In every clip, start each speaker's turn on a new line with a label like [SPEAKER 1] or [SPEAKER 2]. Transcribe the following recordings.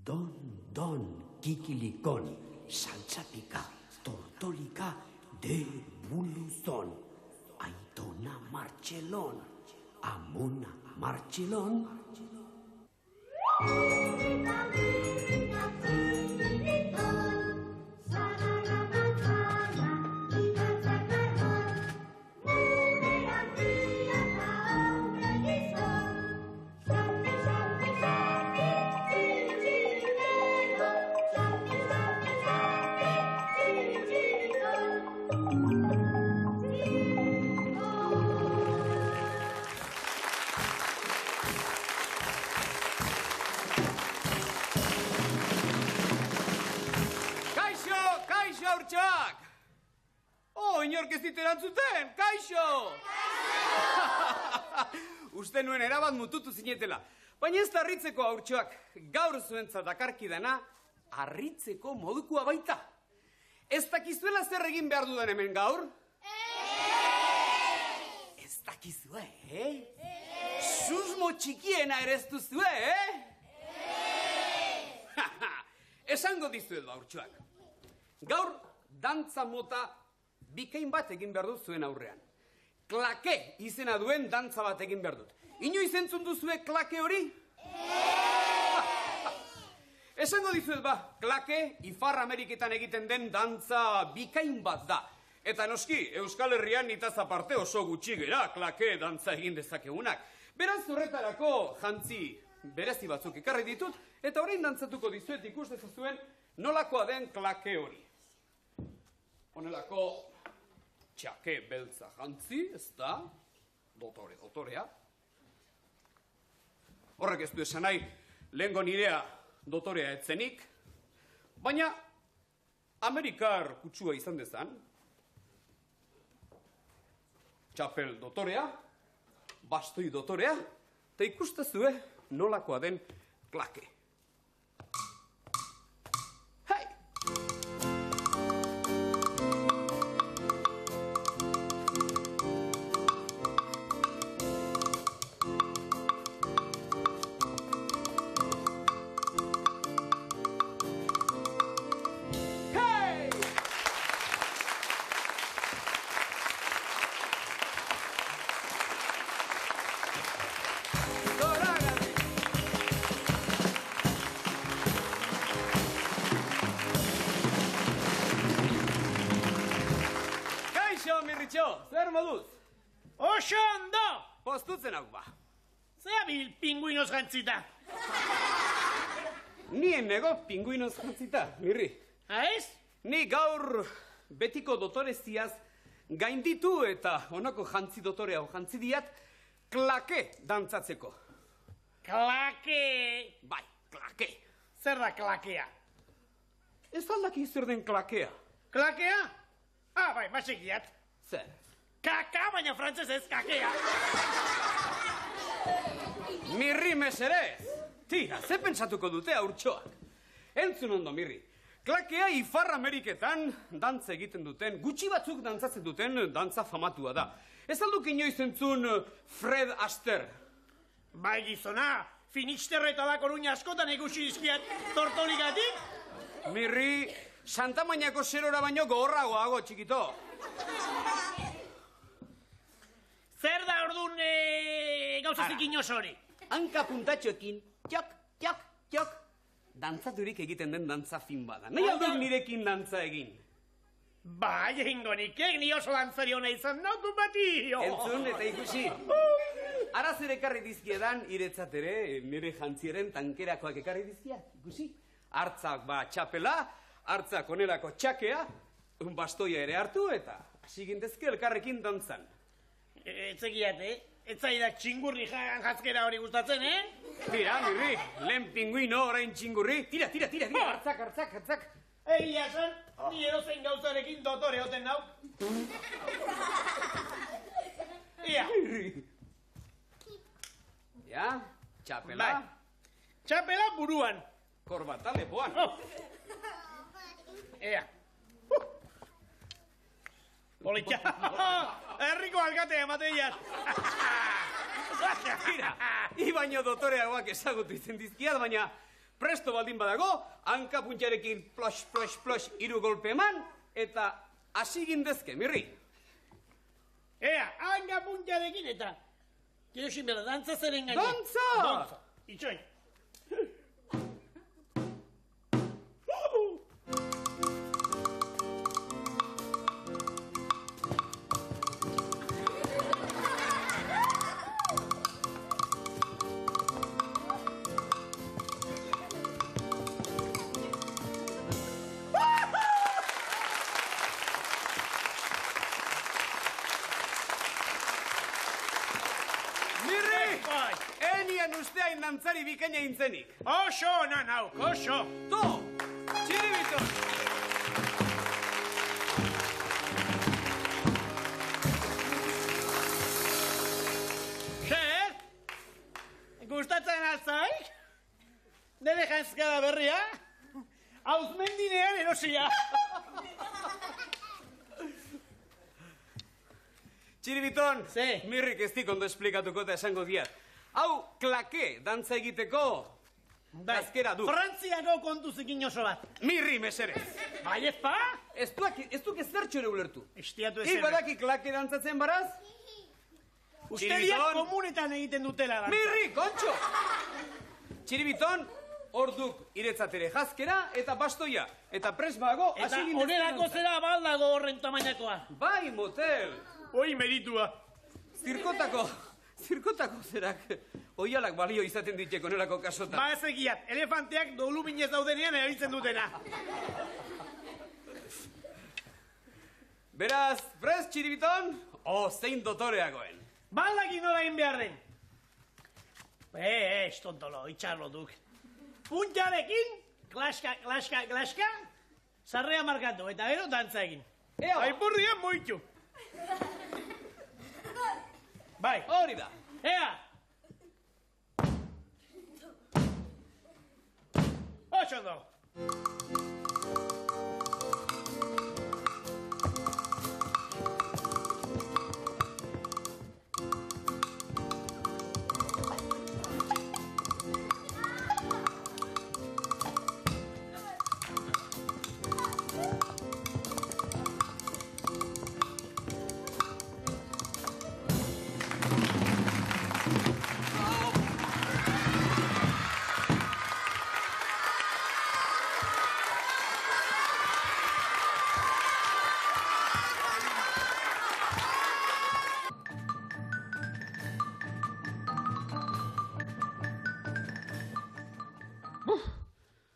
[SPEAKER 1] Don, kikilikon, saltzatika, tortolika, de buluzon, aitona martxelon, amona martxelon.
[SPEAKER 2] Inork ez dit erantzuten, kaixo! Uste nuen erabat mututu zinetela. Baina ez da harritzeko haurtxoak, gaur zuentzat dakarkidana, harritzeko modukua baita. Ez dakizuela zer egin behar dudan hemen gaur? Ez dakizue, Susmo txikiena ere ez duzue, Esango dizuet haurtxoak. Gaur, dantza mota bikain bat egin behar dut zuen aurrean. Klake izena duen dantza bat egin behar dut. Inoiz entzun duzue klake hori? Esango dizuet klake Ipar Ameriketan egiten den dantza bikain bat da. Eta noski, Euskal Herrian nitaz aparte oso gutxi gera klake dantza egin dezakegunak. Beraz horretarako jantzi berezi batzuk ekarri ditut, eta orain dantzatuko dizuet ikus dezazuen nolakoa den klake hori. Honelako txake beltza jantzi, ez da? Dotorea. Horrek ez du esan nahi, lehengo nirea dotorea etzenik, baina Amerikar kutsua izan dezan. Txapel dotorea, bastoi dotorea, eta ikustazue nolakoa den klake. Zer moduz?
[SPEAKER 3] Oso ondo!
[SPEAKER 2] Postutzen hau
[SPEAKER 3] Zea bil pinguinoz jantzita?
[SPEAKER 2] Nien nego pinguinoz jantzita, mirri.
[SPEAKER 3] Ez?
[SPEAKER 2] Ni gaur betiko dotoreziaz gainditu eta honako jantzi dotorea o jantzi diat klake dantzatzeko.
[SPEAKER 3] Klake!
[SPEAKER 2] Bai, klake.
[SPEAKER 3] Zer da klakea?
[SPEAKER 2] Ez aldaki zer den klakea.
[SPEAKER 3] Klakea? Bai, masekiat.
[SPEAKER 2] Zer?
[SPEAKER 3] Kaka, baina frantzez ez kakea.
[SPEAKER 2] Mirri meserez! Tira, ze pentsatuko dute haurtxoak? Entzun ondo, mirri. Klakea Ipar Ameriketan dantza egiten duten, gutxi batzuk dantzatzen duten dantza famatua da. Ez alduk inoiz entzun Fred Astaire?
[SPEAKER 3] Bai gizona, Finisterre eta da Koruña askotan ikusi dizkiat tortolikatik?
[SPEAKER 2] Mirri, Santa Mañako zerora baino gogorragoago, txikito.
[SPEAKER 3] Zer da orduan gauzazik inoz hori?
[SPEAKER 2] Hanka puntatxoekin, txok, dantzaturik egiten den dantza fin bada. Nahi alduk nirekin dantza egin.
[SPEAKER 3] Bai, egingo nikek, ni oso dantzari hona izan nauku bati.
[SPEAKER 2] Entzun eta ikusi. Araz ere ekarri dizkiedan, iretzat ere, nire jantzieren tankerakoak ekarri dizkiat, ikusi. Hartzak txapela, hartzak onelako txakea, bastoia ere hartu eta hasi gintezke elkarrekin dantzan.
[SPEAKER 3] Etzekiat, Ez zaidak txingurri jantzkera hori gustatzen,
[SPEAKER 2] Tira, mirri, lehen pinguino orain txingurri. Tira, hartzak.
[SPEAKER 3] Egia esan, ni edozein gauzarekin dotore hoten nau. Ia.
[SPEAKER 2] Ja, txapela.
[SPEAKER 3] Txapela buruan.
[SPEAKER 2] Korbata lepoan.
[SPEAKER 3] Ea. Politxa. Herriko alkatea emateiat.
[SPEAKER 2] Tira, ibaino dotoreagoak ezagutu izen dizkiat, baina Presto baldin badago, hanka puntxarekin plox, plox, plox, 3 golpe eman, eta hasi gindezke, Mirri.
[SPEAKER 3] Ea, hanga puntarekin eta... Kirosin bera, dantza zeren gaine.
[SPEAKER 2] Dantza!
[SPEAKER 3] Dantza, itxoin.
[SPEAKER 2] Usteain dantzari bikaina intzenik.
[SPEAKER 3] Oso, nauk, oso.
[SPEAKER 2] To, Txiribiton.
[SPEAKER 3] Zer? Gustatzen altzaik? Nere jantzkada berria? Hauzmendinean erosia.
[SPEAKER 2] Txiribiton,
[SPEAKER 3] Ze?
[SPEAKER 2] Mirrik ez dik ondo esplikatuko eta esango diat. Hau, klake, dantza egiteko, gazkera du.
[SPEAKER 3] Frantziako kontuzekin oso bat.
[SPEAKER 2] Mirri, meserez.
[SPEAKER 3] Bai ez pa?
[SPEAKER 2] Ez duk ezertxo ere ulertu.
[SPEAKER 3] Estiatu
[SPEAKER 2] Ik badaki klake dantzatzen baraz?
[SPEAKER 3] Usteriak
[SPEAKER 2] Txiribiton.
[SPEAKER 3] komunetan egiten dutela dantza.
[SPEAKER 2] Mirri, kontxo! Txiribiton, hor duk iretzatere jazkera eta bastoia. Eta presbago,
[SPEAKER 3] Eta
[SPEAKER 2] hasi gindezke
[SPEAKER 3] onerako
[SPEAKER 2] dantza.
[SPEAKER 3] zera baldago horren tamainakoa.
[SPEAKER 2] Bai, motel.
[SPEAKER 3] Hoi meritua.
[SPEAKER 2] Zirkotako zerak, oialak balio izaten ditek onelako kasotan.
[SPEAKER 3] Ba ez egiat, elefanteak doluminez daudenean erabiltzen dutena.
[SPEAKER 2] Beraz, prest, Txiribiton? Zein dotoreagoen.
[SPEAKER 3] Baldakin nola egin behar den. Estontolo, itxarlo duk. Puntarekin, klaska, klaska, klaska, sarrea markatu, eta gero dantza egin.
[SPEAKER 2] Ea ba.
[SPEAKER 3] Aipurrian moitxu. Bai,
[SPEAKER 2] Hori da.
[SPEAKER 3] ea! Oso ondo.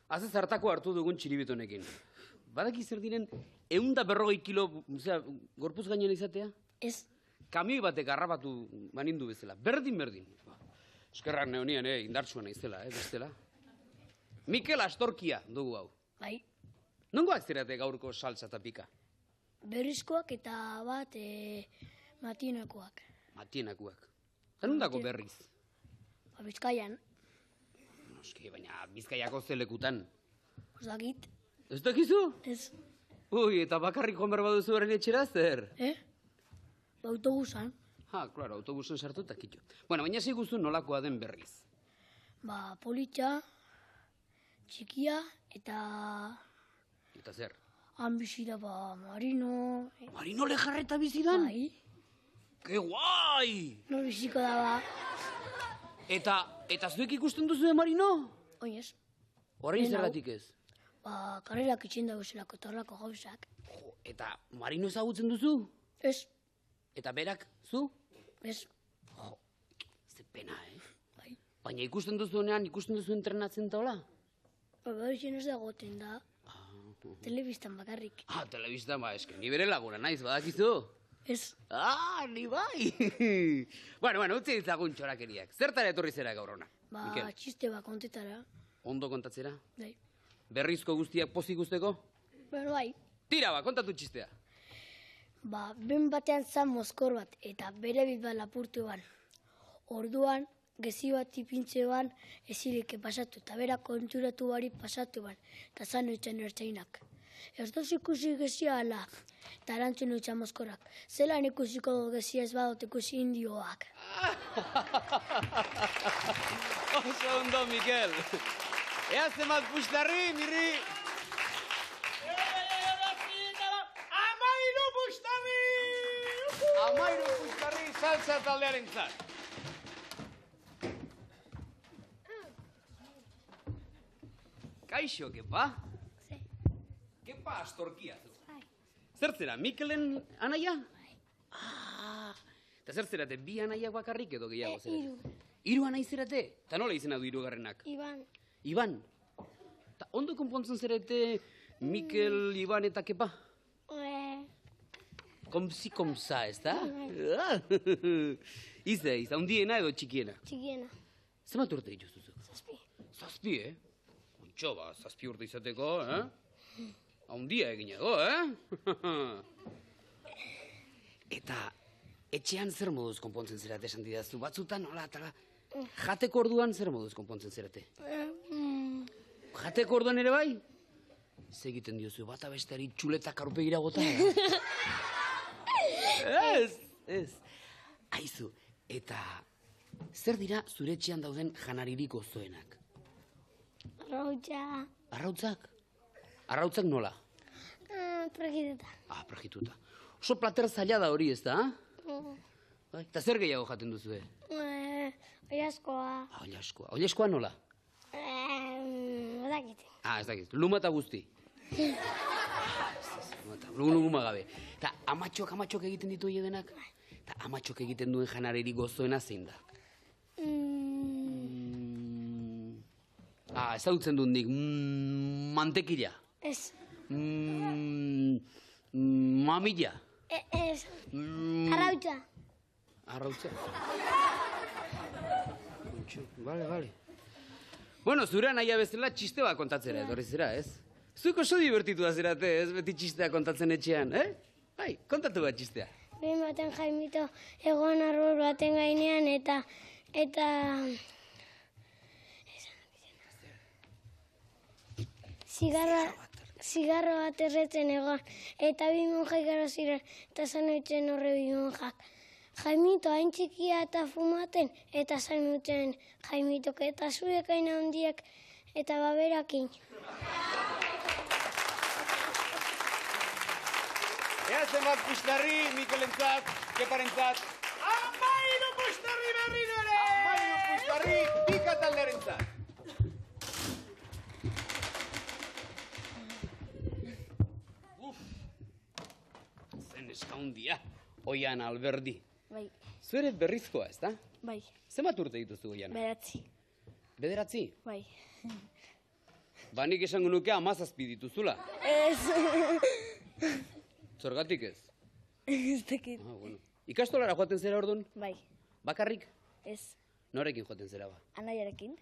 [SPEAKER 2] Haze zartako hartu dugun Txiribitonekin. Badaki zer diren 150 kilo, gorpuz gainean izatea?
[SPEAKER 4] Ez,
[SPEAKER 2] Kamioi batek harrapatu manindu bezala. Berdin. Eskerrak neonien, indartsua naizela, bestela. Mikel Astorkia dugu hau.
[SPEAKER 4] bai,
[SPEAKER 2] Nongoak zerate gaurko saltza eta pika?
[SPEAKER 4] berrizkoak eta bat matinakoak.
[SPEAKER 2] Matienakuak. Zanundako berriz?
[SPEAKER 4] Ba, Bizkaian,
[SPEAKER 2] Noski, baina Bizkaiako zelekutan.
[SPEAKER 4] osakit,
[SPEAKER 2] Ez dakizu?
[SPEAKER 4] ez,
[SPEAKER 2] Ui, eta bakarrik joan behar baduzu horren etxera zer?
[SPEAKER 4] Ba, autobusan,
[SPEAKER 2] Claro, autobusen sartu eta kitxo. Bueno, baina ziguzu nolakoa den berriz.
[SPEAKER 4] ba, politxa, txikia eta
[SPEAKER 2] Eta zer?
[SPEAKER 4] han bizira, ba, marino,
[SPEAKER 2] Marino Lejarreta bizidan?
[SPEAKER 4] bai,
[SPEAKER 2] Ke guai!
[SPEAKER 4] nor biziko da, ba,
[SPEAKER 2] Eta zuek ikusten duzu Marino?
[SPEAKER 4] oinez,
[SPEAKER 2] Orain
[SPEAKER 4] Lehen hau.
[SPEAKER 2] zergatik ez?
[SPEAKER 4] ba, karrerak itxen dago zelako eta horrelako gauzak.
[SPEAKER 2] Jo, eta Marino ezagutzen duzu?
[SPEAKER 4] Ez,
[SPEAKER 2] Eta berak, zu?
[SPEAKER 4] ez,
[SPEAKER 2] Ze pena,
[SPEAKER 4] bai,
[SPEAKER 2] Baina ikusten duzuenean, ikusten duzu entrenatzen eta hola?
[SPEAKER 4] ba, berrizen ez dagoten da, telebistan bakarrik,
[SPEAKER 2] Telebista, eske, ni bere laguna naiz, badakizu?
[SPEAKER 4] ez,
[SPEAKER 2] Ni bai! bueno, utzi ditzagun txorakeriak. Zertara etorri zera gaur hona?
[SPEAKER 4] ba,
[SPEAKER 2] Mikel,
[SPEAKER 4] txiste bat kontetara,
[SPEAKER 2] ondo kontatzera?
[SPEAKER 4] bai,
[SPEAKER 2] Berrizko guztiak pozik usteko?
[SPEAKER 4] bueno, bai,
[SPEAKER 2] Tira ba, kontatu txistea.
[SPEAKER 4] ba, ben batean zan mozkor bat, eta bere bit bat lapurtu ban. Orduan, gezi bat ipintze ban, ezireke pasatu, eta bera konturatu bari pasatu ban, eta zan oitzen ertzainak. Ez doz ikusi gezia ala, eta erantzun oitzen mozkorak. Zelan ikusiko gezia ez badot ikusi indioak.
[SPEAKER 2] Oso ondo, Mikel. Ea zenbat puxtarri, mirri!
[SPEAKER 3] Amairu puxtarri!
[SPEAKER 2] Amairu puxtarri salsa taldearen zat. Kaixo, kepa?
[SPEAKER 4] Ze.
[SPEAKER 2] Kepa astorkia zu. Zertzera, Mikelen anaia? Eta zertzerate, bi anaiak bakarrik edo gehiago zerate?
[SPEAKER 4] Hiru.
[SPEAKER 2] Hiru anai zerate? Eta nola izena du hirugarrenak?
[SPEAKER 4] Iban.
[SPEAKER 2] Iban. Eta ondo konpontzen zerate Mikel, Iban eta Kepa? Komsi komsa, ez da? Ize, handiena edo txikiena?
[SPEAKER 4] Txikiena.
[SPEAKER 2] Zemat urte dituzuzuk?
[SPEAKER 4] 7.
[SPEAKER 2] Zazpi, Ontxo, 7 urte izateko, Haundia eginago, Eta etxean zer moduz konpontzen zerate esan didazu? Batzutan, nola, atala, jateko orduan zer moduz konpontzen zerate? Jateko orduan ere bai? Zegiten diozu, bata besteari txuletak aurpegira gota, Ez. Aizu, eta zer dira zure etxean dauden janaririk gozoenak?
[SPEAKER 4] Arrautza.
[SPEAKER 2] Arrautzak? Arrautzak nola?
[SPEAKER 4] Pragituta.
[SPEAKER 2] Pragituta. Oso plater zaila da hori, ez da? Eta zer gehiago jaten duzu,
[SPEAKER 4] Oiaskoa.
[SPEAKER 2] Oilaskoa. Oilaskoa nola?
[SPEAKER 4] Odakit.
[SPEAKER 2] Ez dakit. Luma eta guzti. Luma gabe. Eta amatxok egiten ditu denak? Eta amatxok egiten duen janareri gozoena zein da? Ezagutzen dut nik. Mantekila.
[SPEAKER 4] Ez.
[SPEAKER 2] Mamila.
[SPEAKER 4] Ez. Arrautza.
[SPEAKER 2] Arrautza. Bale. Bueno, zure anaia bezala txiste bat kontatzera etorri zera, ez? Zuko oso divertitua zerate, ez? Beti txistea kontatzen etxean, Bai, kontatu bat txistea.
[SPEAKER 4] Behin baten Jaimito egon arbol baten gainean eta zigarro bat erretzen egon. Eta bi monjak gero ziren eta zanutzen horre bi monjak. Jaimito hain txikia eta fumaten eta zanutzen Jaimitok eta zuek hain handiak eta baberakin.
[SPEAKER 2] Ea zenbat puxtarri, Mikelentzat, Keparentzat.
[SPEAKER 3] Amairu puxtarri berriro ere!
[SPEAKER 2] Amairu puxtarri, Pika taldearentzat. Zen eskaundia, Oian Alberdi.
[SPEAKER 4] Bai.
[SPEAKER 2] Zuere berrizkoa, ez da?
[SPEAKER 4] Bai.
[SPEAKER 2] Zenbat urte dituzu, Oiana?
[SPEAKER 4] 9.
[SPEAKER 2] Bederatzi?
[SPEAKER 4] Bai.
[SPEAKER 2] Nik esango nuke 17 dituzula.
[SPEAKER 4] Ez.
[SPEAKER 2] Zergatik ez?
[SPEAKER 4] Ez dakit.
[SPEAKER 2] Bueno. Ikastolara joaten zera orduan?
[SPEAKER 4] Bai.
[SPEAKER 2] Bakarrik?
[SPEAKER 4] Ez.
[SPEAKER 2] Norekin joaten zera ba?
[SPEAKER 4] Anaiarekin.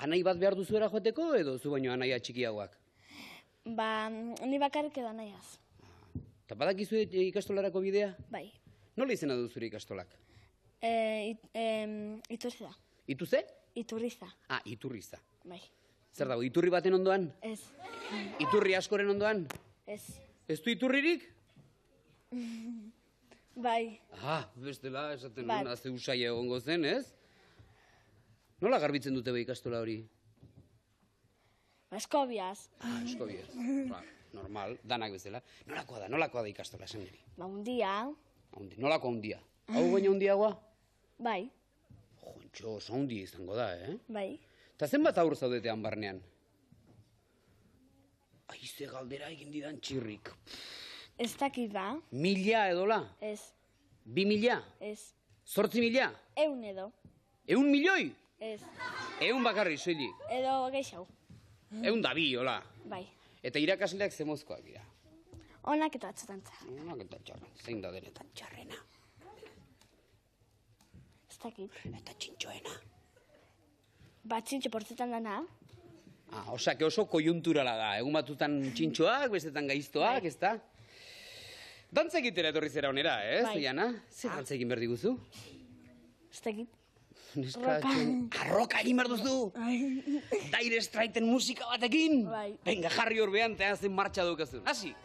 [SPEAKER 2] Anai bat behar duzuera joateko edo zu baino anaia txikiagoak?
[SPEAKER 4] Ni bakarrik edo anaiaz.
[SPEAKER 2] Eta badakizu ikastolarako bidea?
[SPEAKER 4] Bai.
[SPEAKER 2] Nola izena du zure ikastolak?
[SPEAKER 4] Iturriza.
[SPEAKER 2] Ituze?
[SPEAKER 4] Iturriza.
[SPEAKER 2] Iturriza.
[SPEAKER 4] Bai.
[SPEAKER 2] Zer dago, iturri baten ondoan?
[SPEAKER 4] Ez.
[SPEAKER 2] Iturri askoren ondoan?
[SPEAKER 4] Ez.
[SPEAKER 2] Ez du iturririk?
[SPEAKER 4] Bai.
[SPEAKER 2] Bestela, esaten
[SPEAKER 4] Bat.
[SPEAKER 2] nuen, azte usaia egongo zen, ez? Nola garbitzen dute be ikastola hori?
[SPEAKER 4] Eskobiaz.
[SPEAKER 2] Eskobiez. Normal, danak bezala. Nolakoa da ikastola, esan niri?
[SPEAKER 4] Hundia.
[SPEAKER 2] Nolako handia? Hau baina handiagoa?
[SPEAKER 4] Bai.
[SPEAKER 2] Jontxo, oso handia izango da,
[SPEAKER 4] Bai.
[SPEAKER 2] Eta zenbat aur zaudetean barnean? Aize galdera egin didan txirrik.
[SPEAKER 4] Ez dakit ba.
[SPEAKER 2] 1000 edola?
[SPEAKER 4] Ez.
[SPEAKER 2] 2000?
[SPEAKER 4] Ez.
[SPEAKER 2] 8.000?
[SPEAKER 4] 100 edo.
[SPEAKER 2] 100 milioi?
[SPEAKER 4] Ez.
[SPEAKER 2] 100 bakarri, soili.
[SPEAKER 4] Edo gehiago.
[SPEAKER 2] 102, hola.
[SPEAKER 4] Bai.
[SPEAKER 2] Eta irakasleak zemozkoak dira.
[SPEAKER 4] Onak eta atzetan txarra.
[SPEAKER 2] Onak eta txarren, zein da denetan txarrena.
[SPEAKER 4] Ez dakit.
[SPEAKER 2] Eta txintxoena.
[SPEAKER 4] Batzintxo portzetan dana.
[SPEAKER 2] Osake oso kojunturala da. Egun batutan txintxoak, bestetan gaiztoak, ez da? Dantza egitera etorri zera onera, ez,
[SPEAKER 4] Bai.
[SPEAKER 2] Iana? Zer dantza egin behar diguzu?
[SPEAKER 4] Ez dakit.
[SPEAKER 2] Arroka egin behar duzu? Dire Straiten musika batekin?
[SPEAKER 4] Bai.
[SPEAKER 2] Venga, jarri horbean, eta zen martxa daukazun. Hasi!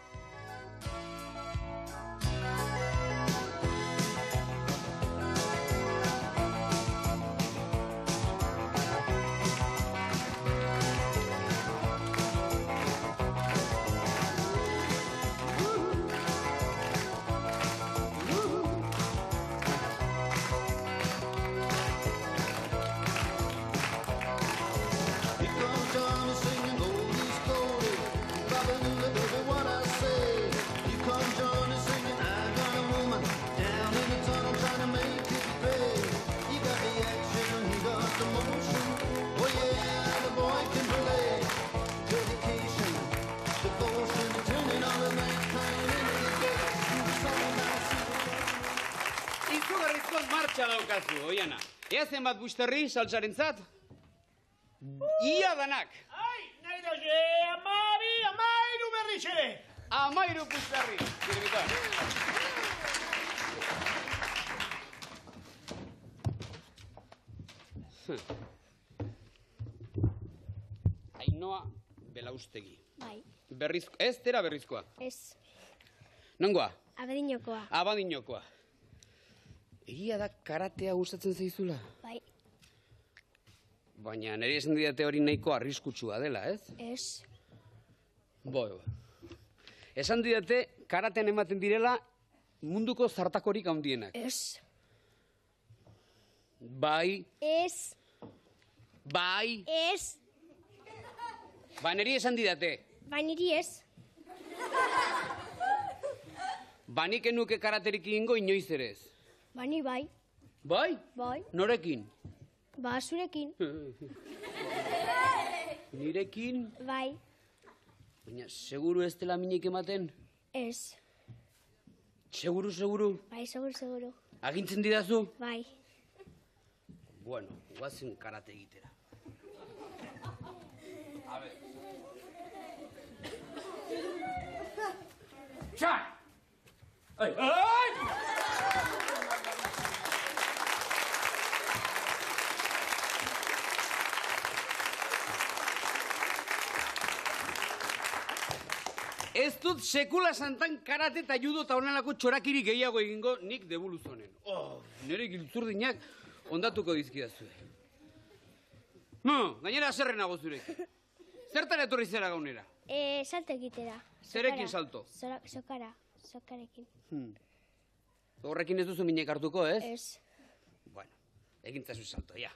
[SPEAKER 2] ezazu, Oiana. Ea zenbat busterri saltsarentzat? Ia danak.
[SPEAKER 3] Ai, nahi doze, amairu berriz ere.
[SPEAKER 2] 13 busterri. Kirimitar. Ainoa Belaustegi.
[SPEAKER 4] Bai,
[SPEAKER 2] Ez, tera berrizkoa.
[SPEAKER 4] ez,
[SPEAKER 2] Nongoa?
[SPEAKER 4] abedinokoa.
[SPEAKER 2] Abadinokoa. Egia da karatea gustatzen zaizula?
[SPEAKER 4] Bai,
[SPEAKER 2] Baina nire esan didate hori nahiko arriskutsua dela, ez?
[SPEAKER 4] ez,
[SPEAKER 2] Boi. Esan didate karatean ematen direla munduko zartakorik handienak.
[SPEAKER 4] ez,
[SPEAKER 2] Bai,
[SPEAKER 4] ez,
[SPEAKER 2] bai,
[SPEAKER 4] ez,
[SPEAKER 2] ba niri esan didate.
[SPEAKER 4] bainiri ez.
[SPEAKER 2] Ba nik enuke karaterik egingo inoiz ere ez.
[SPEAKER 4] Bani bai,
[SPEAKER 2] Bai?
[SPEAKER 4] bai,
[SPEAKER 2] Norekin?
[SPEAKER 4] ba zurekin,
[SPEAKER 2] Nirekin?
[SPEAKER 4] bai,
[SPEAKER 2] Baina seguru ez dela minik ematen?
[SPEAKER 4] ez,
[SPEAKER 2] Seguru, seguru?
[SPEAKER 4] bai, seguru,
[SPEAKER 2] Agintzen didazu?
[SPEAKER 4] bai.
[SPEAKER 2] Bueno, guazen karate egitera. A ver. Txak! Ai, ai! Ez dut sekula santan karate eta judo eta honelako txorakiri gehiago egingo nik debuluzonen. Oh, nire giltzurdinak ondatuko dizkidazue. No, gainera zerrenago zurekin. Zertan etorri zera gaunera?
[SPEAKER 4] Salto egitera.
[SPEAKER 2] Zerekin salto?
[SPEAKER 4] Sokarekin.
[SPEAKER 2] Horrekin ez duzu minek hartuko, ez?
[SPEAKER 4] Ez,
[SPEAKER 2] Bueno, egintzazu salto, ja.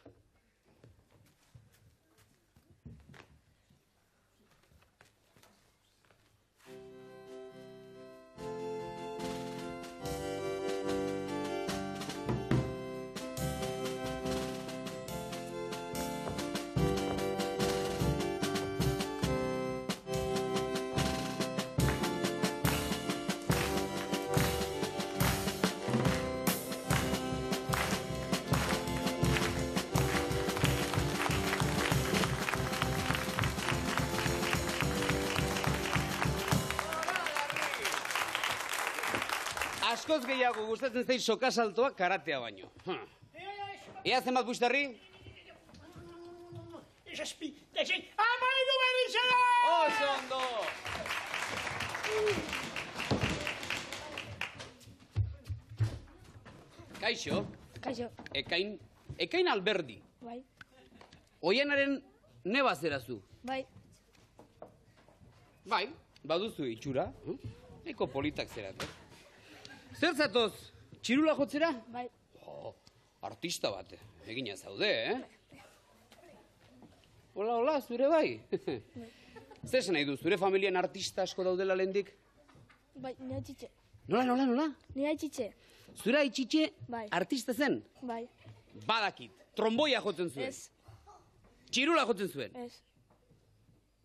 [SPEAKER 2] Askoz gehiago gustatzen zait sokasaltoa karatea baino. Ea zenbat busterri?
[SPEAKER 3] Zazpi, sei, amairu berriz ere!
[SPEAKER 2] Oso ondo! Kaixo,
[SPEAKER 4] kaixo,
[SPEAKER 2] Ekain Alberdi.
[SPEAKER 4] bai,
[SPEAKER 2] Oianaren neba zerazu.
[SPEAKER 4] bai,
[SPEAKER 2] Bai, baduzu itxura. Eko politak zerat, Zer zatoz, txirula jotzera?
[SPEAKER 4] bai,
[SPEAKER 2] Oh, artista bat, egina zaude, Hola, hola, zure bai? Zer esan nahi du, zure familian artista asko daudela lehendik?
[SPEAKER 4] bai, nire txitxe,
[SPEAKER 2] Nola?
[SPEAKER 4] nire txitxe,
[SPEAKER 2] Zure aitxitxe
[SPEAKER 4] Bai.
[SPEAKER 2] artista zen?
[SPEAKER 4] bai,
[SPEAKER 2] Badakit, tromboia jotzen zuen.
[SPEAKER 4] ez,
[SPEAKER 2] Txirula jotzen zuen.
[SPEAKER 4] ez,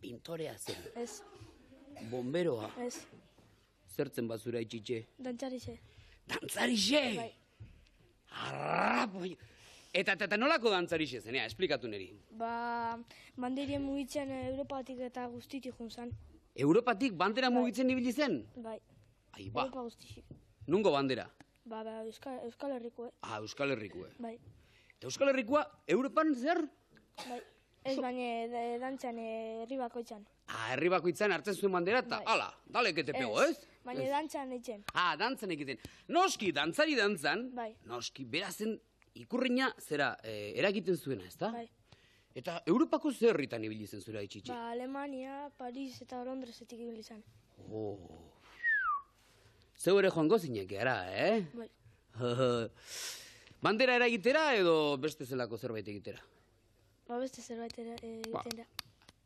[SPEAKER 2] Pintorea zen.
[SPEAKER 4] ez,
[SPEAKER 2] Bomberoa.
[SPEAKER 4] ez,
[SPEAKER 2] Zertzen bat zure aitxitxe?
[SPEAKER 4] dantzarixe,
[SPEAKER 2] Dantzarixe!
[SPEAKER 4] bai,
[SPEAKER 2] Arrapoi! Eta nolako dantzarixe zen, esplikatu niri.
[SPEAKER 4] ba, banderien mugitzen Europatik eta guztitik juntzan,
[SPEAKER 2] Europatik bandera mugitzen ibili zen?
[SPEAKER 4] bai,
[SPEAKER 2] Ai ba,
[SPEAKER 4] Europa guztitik,
[SPEAKER 2] nungo bandera?
[SPEAKER 4] ba, Euskal Herriko,
[SPEAKER 2] Ah, Euskal Herrikue.
[SPEAKER 4] bai,
[SPEAKER 2] Eta Euskal Herrikoa, Europan zer?
[SPEAKER 4] bai, ez baina dantzan herri bakoitzan,
[SPEAKER 2] Herri bakoitzan hartzen zuen bandera, eta
[SPEAKER 4] Bai.
[SPEAKER 2] hala, dalekete pego, ez?
[SPEAKER 4] baina dantzan eitzen,
[SPEAKER 2] Dantzan egiten. Noski, dantzari dantzan,
[SPEAKER 4] Bai.
[SPEAKER 2] noski, berazen ikurriña zera eragiten zuena, ezta?
[SPEAKER 4] bai,
[SPEAKER 2] Eta Europako zer herritan ibili zen zure aitxitxe?
[SPEAKER 4] ba, Alemania, Paris eta Londresetik ibili izan,
[SPEAKER 2] Oh. Zeu ere joango zinek, gara,
[SPEAKER 4] bai,
[SPEAKER 2] Bandera eragitera edo beste zelako zerbait egitera?
[SPEAKER 4] ba, beste zerbait egiten da,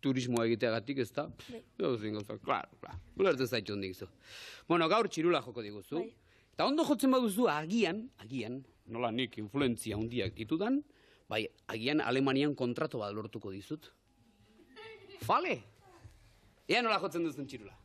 [SPEAKER 2] Turismoa egiteagatik, ez da?
[SPEAKER 4] Bai.
[SPEAKER 2] Claro. Ulertzen zaitu hondik zu. Bueno, gaur txirula joko diguzu.
[SPEAKER 4] Bai.
[SPEAKER 2] Eta ondo jotzen baduzu, agian, nola nik influentzia handiak ditudan, bai, agian Alemanian kontrato bat lortuko dizut. Fale! Ea nola jotzen duzun txirula.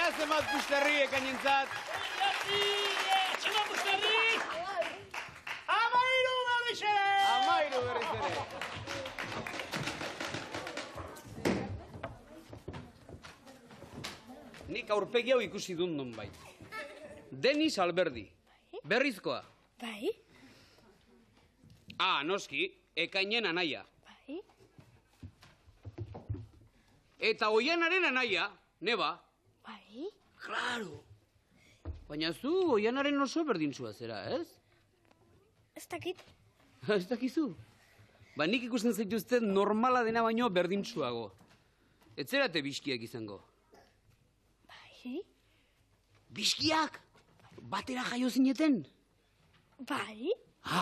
[SPEAKER 2] ea zenbat pusterri ekainentzat.
[SPEAKER 3] Zenbat pusterri! 13 berriz ere!
[SPEAKER 2] 13 berriz ere. Nik aurpegi hau ikusi dut nonbait. Denis Alberdi. Berrizkoa.
[SPEAKER 4] Bai?
[SPEAKER 2] Noski, ekainen anaia.
[SPEAKER 4] Bai?
[SPEAKER 2] Eta Oianaren anaia, neba.
[SPEAKER 4] Bai?
[SPEAKER 2] Claro. Baina zu Oianaren oso berdintsua zera, ez?
[SPEAKER 4] Ez dakit.
[SPEAKER 2] Ez dakizu. Ba, nik ikusten zaituzten normala dena baino berdintsuago. Ez zerate biskiak izango.
[SPEAKER 4] Bai?
[SPEAKER 2] Biskiak? Batera jaio zineten?
[SPEAKER 4] Bai?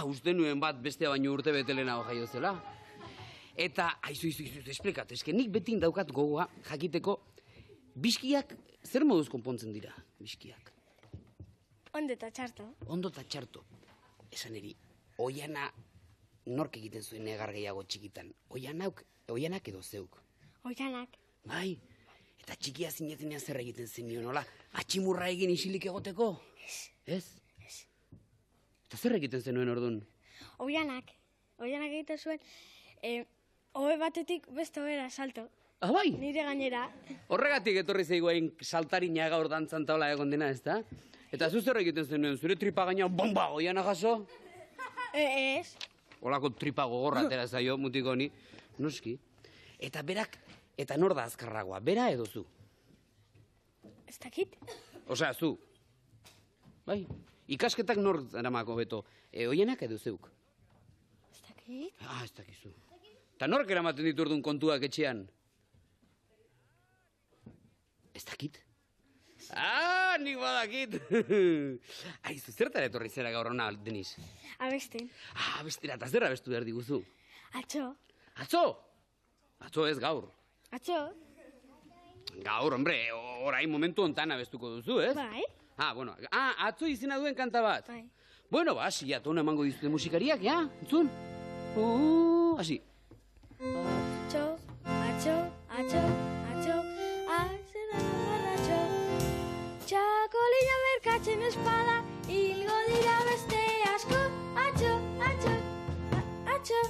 [SPEAKER 2] Uste nuen bat bestea baino urte betelenago jaio zela. Eta, aizu, esplikat, eske nik beti daukat gogoa jakiteko biskiak zer moduz konpontzen dira, biskiak?
[SPEAKER 4] Ondo eta txarto.
[SPEAKER 2] Ondo eta txarto. Esan eri, Oiana nork egiten zuen negar gehiago txikitan? Oianak edo zeuk?
[SPEAKER 4] Oianak.
[SPEAKER 2] Bai, eta txikia zinetenean zer egiten zenio, nola? Atximurra egin isilik egoteko? Ez? Eta zer egiten zenuen orduan?
[SPEAKER 4] Oianak egiten zuen, ohe batetik beste ohera salto.
[SPEAKER 2] Bai?
[SPEAKER 4] Nire gainera.
[SPEAKER 2] Horregatik etorri zaiguain saltarina gaur dantzan taula egon dena, ezta? Eta zu zer egiten zenuen, zure tripa gainean bomba Oiana jaso?
[SPEAKER 4] Ez.
[SPEAKER 2] Olako tripa gogorra atera zaio mutiko honi, noski. Eta berak, eta nor da azkarragoa, bera edo zu?
[SPEAKER 4] Ez dakit.
[SPEAKER 2] Osea, zu. Bai, ikasketak nor eramako beto, Oianak edo zeuk?
[SPEAKER 4] Ez dakit.
[SPEAKER 2] Ez dakizu. Eta nork eramaten ditu orduan kontuak etxean? Ez dakit? Nik badakit! Aizu, zertara etorri zera gaur hona, Denis?
[SPEAKER 4] Abesten.
[SPEAKER 2] Abestera, eta zer abestu behar diguzu?
[SPEAKER 4] Atzo.
[SPEAKER 2] Atzo? Atzo ez gaur.
[SPEAKER 4] Atzo?
[SPEAKER 2] Gaur, hombre, orain momentu hontan abestuko duzu, ez?
[SPEAKER 4] Bai.
[SPEAKER 2] Bueno. Atzo izena duen kanta bat.
[SPEAKER 4] Bai.
[SPEAKER 2] Bueno, hasi, tona emango dizute musikariak, ja? Entzun? Hasi.
[SPEAKER 4] Atzo, atzo, atzo, atzo, atzera barratxo. Txakolina merkatzen espada, hilgo dira beste asko. Atzo, atzo, atzo,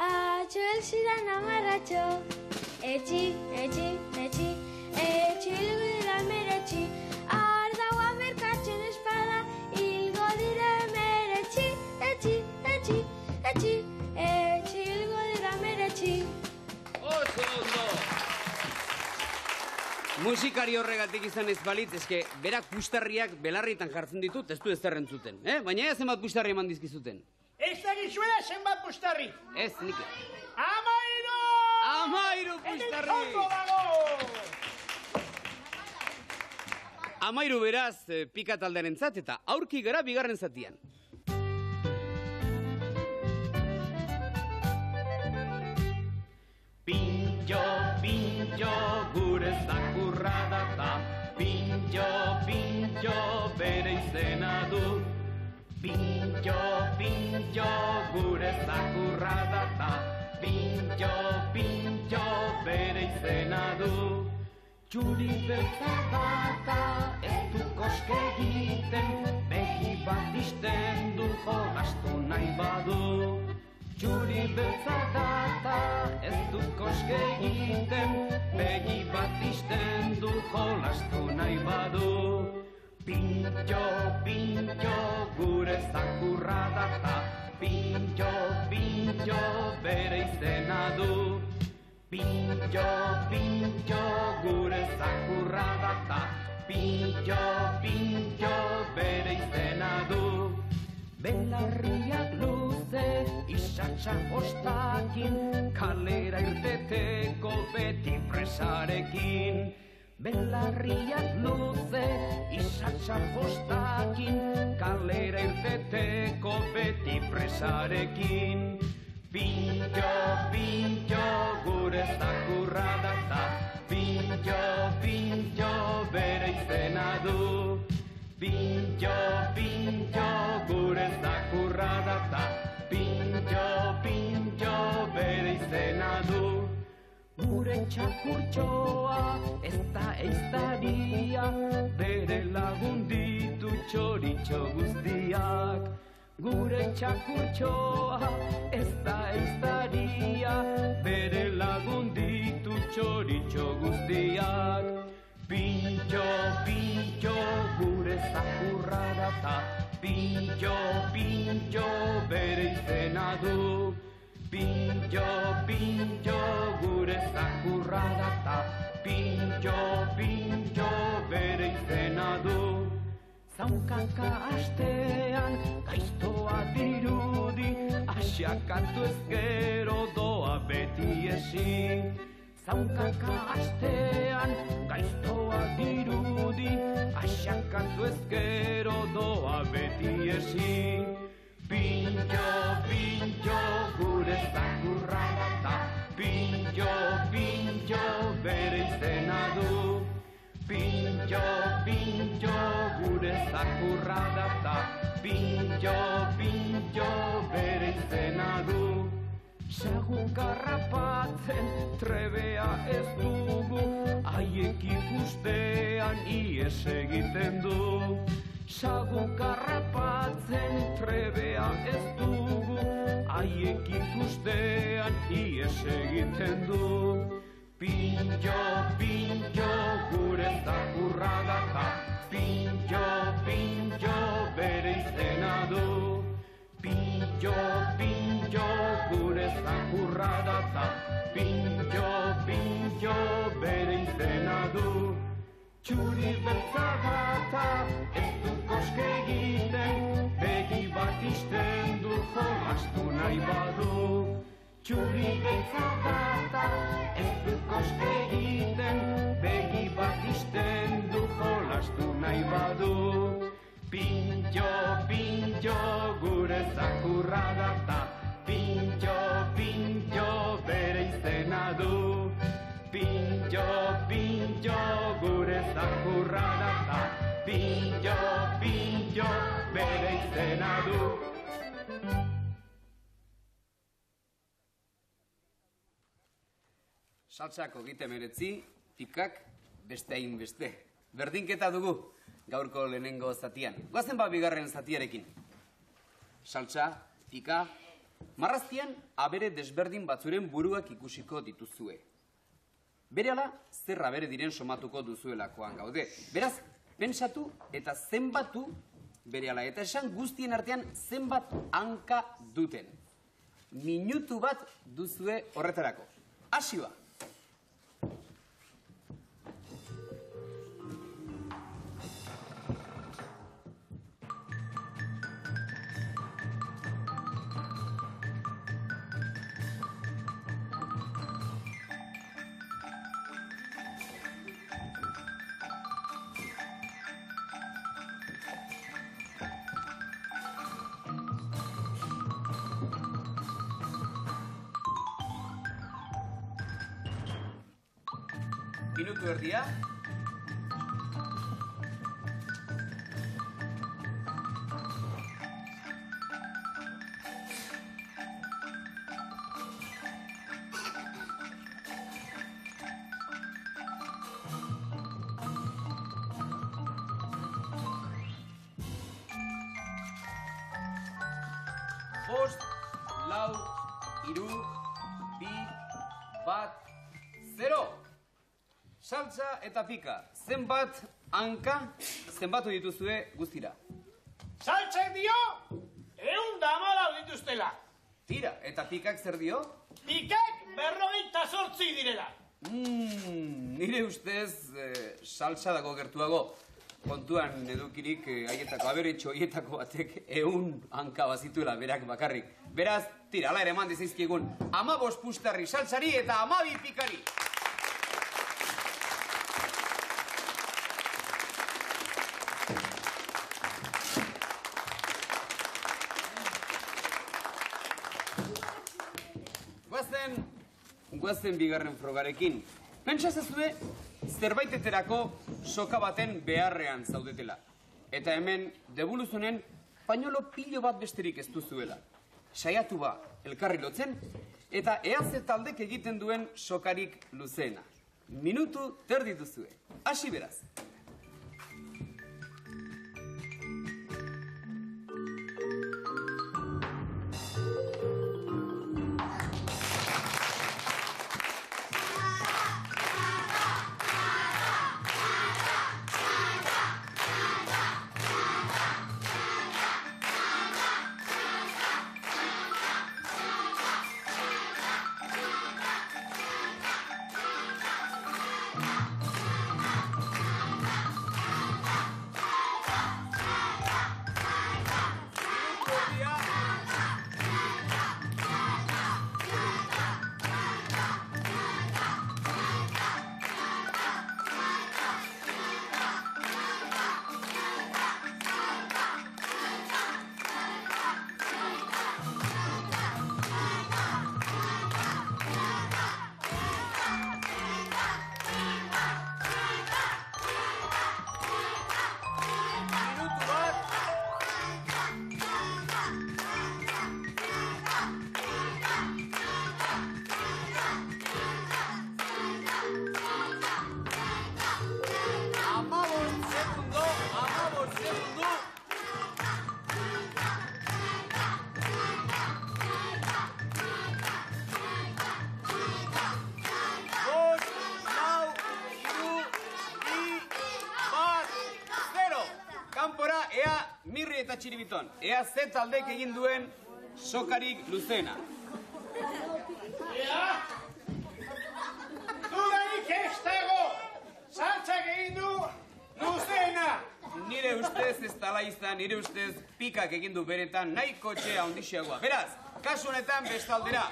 [SPEAKER 4] atzo elzidan amarratxo. Etxi, etxi, etxi, etxi hilgo dira meretxi. Ardaua merkatzen espada, hilgo dira meretxi. Etxi, etxi, etxi, etxi hilgo dira meretxi.
[SPEAKER 2] Oso ondo! Musikari horregatik izan ez balitz, eske berak pustarriak belarrietan jartzen ditut, ez du ez zerrentzuten, baina ez zenbat pustarri eman dizkizuten.
[SPEAKER 3] Ez dakizuela zenbat pustarri.
[SPEAKER 2] Ez, nik...
[SPEAKER 3] 13
[SPEAKER 2] pustarri!
[SPEAKER 3] Ondo dago!
[SPEAKER 2] 13 beraz, pika taldearen zat, eta aurki gara bigarren zatian.
[SPEAKER 5] Pintxo, pintxo, gure zakurra data. Pintxo, pintxo, bere izena du. Pintxo, pintxo, gure zakurra data. Pintxo, pintxo, bere izena du. Txuri beltza data, ez du koske egiten, begi bat isten du jolastu nahi badu. Txuri beltza data, ez du koske egiten, begi bat isten du jolastu nahi badu. Pintxo, pintxo, gure zakurra data. Pintxo, pintxo, bere izena du. Pintxo, pintxo, gure zakurra data. Pintxo, pintxo, bere izena du. Belarriak luze, isatsa ostakin, kalera irteteko beti presarekin. Belarriak luze, isatsa ostakin, kalera irteteko beti presarekin. Pintxo, pintxo, gure zakurra data. Pintxo, pintxo, bere izena du. Pintxo, pintxo, gure zakurra data. Pintxo, pintxo, bere izena du. Gure txakurtxoa ez da eiztaria, bere lagun ditu txoritxo guztiak. Gure txakurtxoa ez da eiztaria, bere lagun ditu txoritxo guztiak. Pintxo, pintxo, gure zakurra data, pintxo, pintxo, bere izena du. Pintxo, pintxo, gure zakurra data, pintxo, pintxo, bere izena du. Zaunkaka astean, gaiztoa dirudi, asiakatu ez gero doa beti esi. Zaunkaka astean, gaiztoa dirudi, asiakatu ez gero doa beti esi. Pintxo, pintxo, gure zakurra data, pintxo, pintxo, bere izena du. Pintxo, pintxo, gure zakurra data, pintxo, pintxo, bere izena du. Segun garrapatzen trebea ez dugu, haiek ikustean ies egiten du. Segun garrapatzen trebea ez dugu, haiek ikustean ies egiten du. Pintxo, pintxo, gure zakurra data, pintxo, pintxo, bere izena du. Pintxo, pintxo, gure zakurra data, pintxo, pintxo, bere izena du. Txuri beltza data, ez du koske egiten, begi bat izten du jolastu nahi badu. Txuri beltza data, ez du koske egiten, begi bat izten du jolastu nahi badu. Pintxo, pintxo, gure zakurra data, pintxo, pintxo, bere izena du. Pintxo, pintxo, gure zakurra data, pintxo, pintxo, bere izena du.
[SPEAKER 2] Saltsako gite meretzi, pikak beste hain beste. Berdinketa dugu gaurko lehenengo zatian. Goazen bigarren zatiarekin. Saltsa, pika, marrazkian abere desberdin batzuren buruak ikusiko dituzue. Berehala, zer abere diren somatuko duzuelakoan gaude. Beraz, pentsatu eta zenbatu berehala. Eta esan guztien artean zenbat hanka duten. Minutu bat duzue horretarako. Hasi ba! Minutu erdia. Bost, lau, hiru, bi, bat, 0. Saltsa eta pika, zenbat hanka zenbatu dituzue guztira?
[SPEAKER 3] Saltsek dio, 114 dituztela.
[SPEAKER 2] Tira, eta pikak zer dio?
[SPEAKER 3] Pikak 58 direla.
[SPEAKER 2] Nire ustez saltsa dago gertuago. Kontuan edukirik haietako aberetxo haietako batek 100 hanka bazituela berak bakarrik. Beraz, tira, ala ere eman dizizkigun 15 pustarri saltsari eta 12 pikari. Guazen bigarren frogarekin. Pentsa zezue, zerbaiteterako soka baten beharrean zaudetela. Eta hemen, debuluzonen, pañolo pilo bat besterik ez duzuela. Saiatu ba, elkarri lotzen, Eta ea ze taldek egiten duen sokarik luzeena. Minutu terdi duzue. Hasi beraz. Kanpora, ea Mirri eta Txiribiton. Ea ze taldek egin duen sokarik luzeena.
[SPEAKER 3] Ea! Dudarik ez dago! Saltzak egin du luzeena!
[SPEAKER 2] Nire ustez ez tala izan, nire ustez pikak egin du beretan nahiko txea ondixeagoa. Beraz, kasu honetan bestaldera,